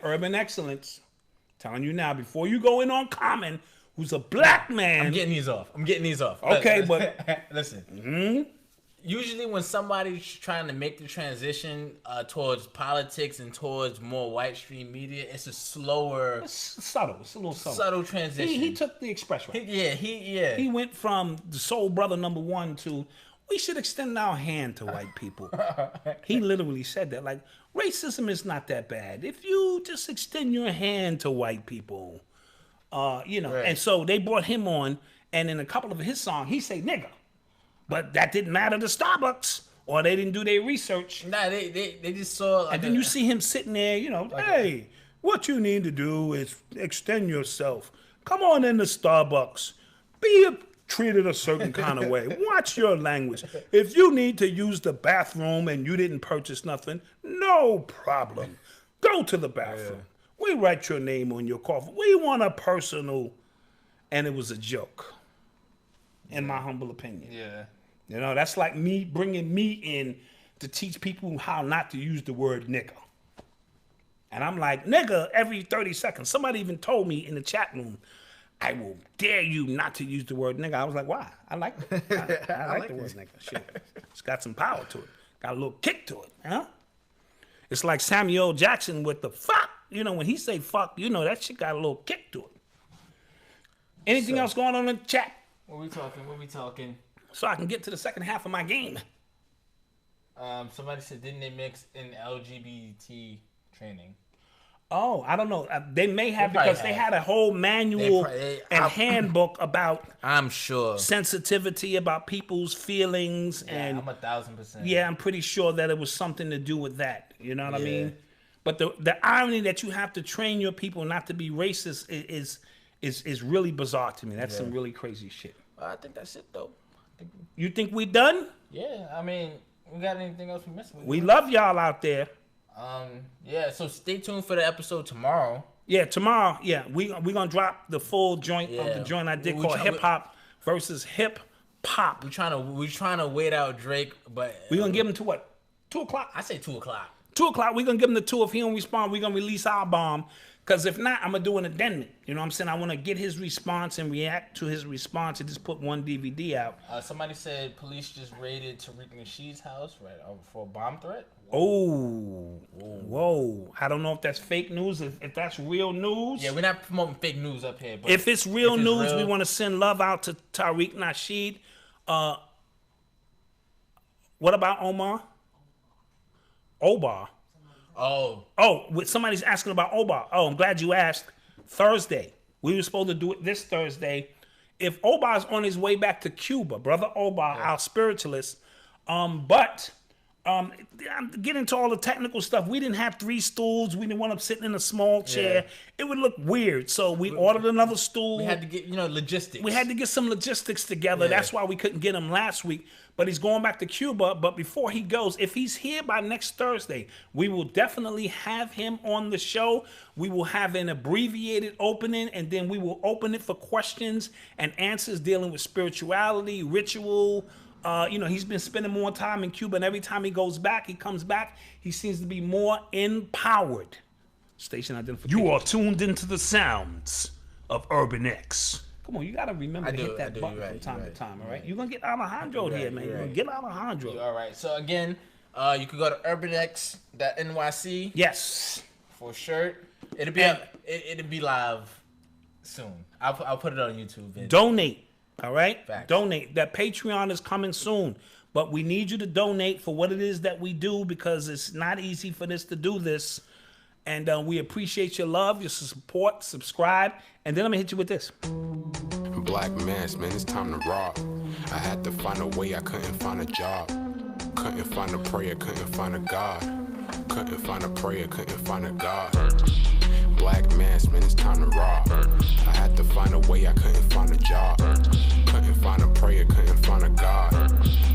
Urban Excellence. Telling you now, before you go in on Common, who's a black man. I'm getting these off. Okay, but listen. Mm-hmm. Usually when somebody's trying to make the transition towards politics and towards more white stream media, it's a slower... It's subtle. It's a little subtle. Subtle transition. He took the express right. He went from the soul brother #1 to we should extend our hand to white people. He literally said that. Like, racism is not that bad. If you just extend your hand to white people, you know. Right. And so they brought him on, and in a couple of his songs, he say nigga. But that didn't matter to Starbucks, or they didn't do their research. Nah, they just saw. Like, And then you see him sitting there, you know, hey, what you need to do is extend yourself. Come on into Starbucks. Be treated a certain kind of way. Watch your language. If you need to use the bathroom and you didn't purchase nothing, no problem. Go to the bathroom. We write your name on your coffee. We want a personal, and it was a joke, in my humble opinion. Yeah. You know, that's like me bringing me in to teach people how not to use the word nigga. And I'm like, nigga, every 30 seconds. Somebody even told me in the chat room, I will dare you not to use the word nigga. I was like, why? I like it. I like the word nigga. Shit. It's got some power to it. Got a little kick to it. Huh? It's like Samuel Jackson with the fuck. You know, when he say fuck, you know, that shit got a little kick to it. Anything else going on in the chat? What we talking? So I can get to the second half of my game. Somebody said, didn't they mix in LGBT training? Oh, I don't know. They may have, They probably because they have. had a whole manual and handbook about I'm sure. sensitivity, about people's feelings, and I'm 1,000%. yeah, I'm pretty sure that it was something to do with that. You know what I mean? But the irony that you have to train your people not to be racist is really bizarre to me. That's some really crazy shit. I think that's it though. You think we done? Yeah, I mean, we got anything else we missed? We love y'all out there. Yeah, so stay tuned for the episode tomorrow. Yeah, tomorrow. Yeah, we gonna drop the full joint of the Yeah. joint I did We called try- Hip Hop versus Hip Pop. We trying to wait out Drake, but We gonna give him to what? 2:00. I say 2:00. 2:00. We gonna give him the 2. If he don't respond, we gonna release our bomb. Because if not, I'm gonna do an addendum. You know what I'm saying? I want to get his response and react to his response and just put one DVD out. Somebody said police just raided Tariq Nasheed's house for a bomb threat. Oh, whoa! I don't know if that's fake news. If that's real news. Yeah, we're not promoting fake news up here. But If it's real if it's news, real- we want to send love out to Tariq Nasheed. What about Omar? Obar. Oh, Somebody's asking about Obar. Oh, I'm glad you asked. Thursday. We were supposed to do it this Thursday. If Obar's on his way back to Cuba, Brother Obar, our spiritualist, but I'm getting into all the technical stuff. We didn't have 3 stools. We didn't want him sitting in a small chair. Yeah. It would look weird. So we ordered another stool. we had to get logistics. We had to get some logistics together. Yeah. That's why we couldn't get him last week. But he's going back to Cuba. But before he goes, if he's here by next Thursday, we will definitely have him on the show. We will have an abbreviated opening, and then we will open it for questions and answers dealing with spirituality, ritual. He's been spending more time in Cuba, and every time he goes back, he comes back, he seems to be more empowered. Station identification. You are tuned into the sounds of Urban X. Come on, you gotta remember to hit that button from time to time, all right? You're gonna get Alejandro here, man. You're gonna get Alejandro. All right. So again, you can go to urbanx.nyc Yes. for a shirt. It'll be live soon. I'll put it on YouTube. And Donate, all right? Facts. Donate. That Patreon is coming soon. But we need you to donate for what it is that we do, because it's not easy for this to do this. And we appreciate your love, your support, subscribe. And then I'm going to hit you with this. Black mass, man, it's time to rob. I had to find a way, I couldn't find a job. Couldn't find a prayer, couldn't find a God. Couldn't find a prayer, couldn't find a God. Black mass, man, it's time to rob. I had to find a way, I couldn't find a job. Couldn't find a prayer, couldn't find a God.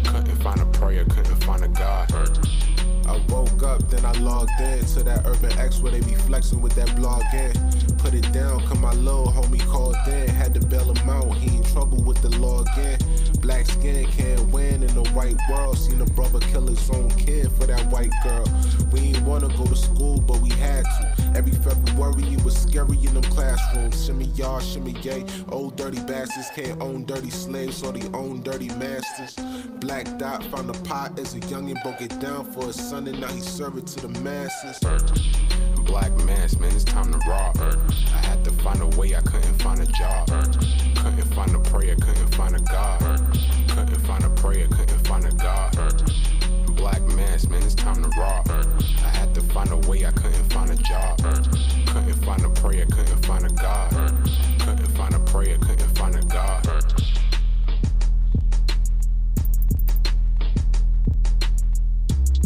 Couldn't find a prayer, couldn't find a God. I woke up, then I logged in to that Urban X where they be flexing with that blog in. Put it down, cause my little homie called in. Had to bail him out, he in trouble with the law again. Black skin can't win in the white world. Seen a brother kill his own kid for that white girl. We ain't wanna go to school, but we had to. Every February it was scary in them classrooms. Shimmy y'all, shimmy yay. Old dirty bastards can't own dirty slaves, or they own dirty masters. Black Dot found a pot as a youngin', broke it down for his son, and now he serve it to the masses. Black mass, man, it's time to rob. I had to find a way, I couldn't find a job. Couldn't find a prayer, couldn't find a God. Couldn't find a prayer, couldn't find a raw. I had to find a way, I couldn't find a job.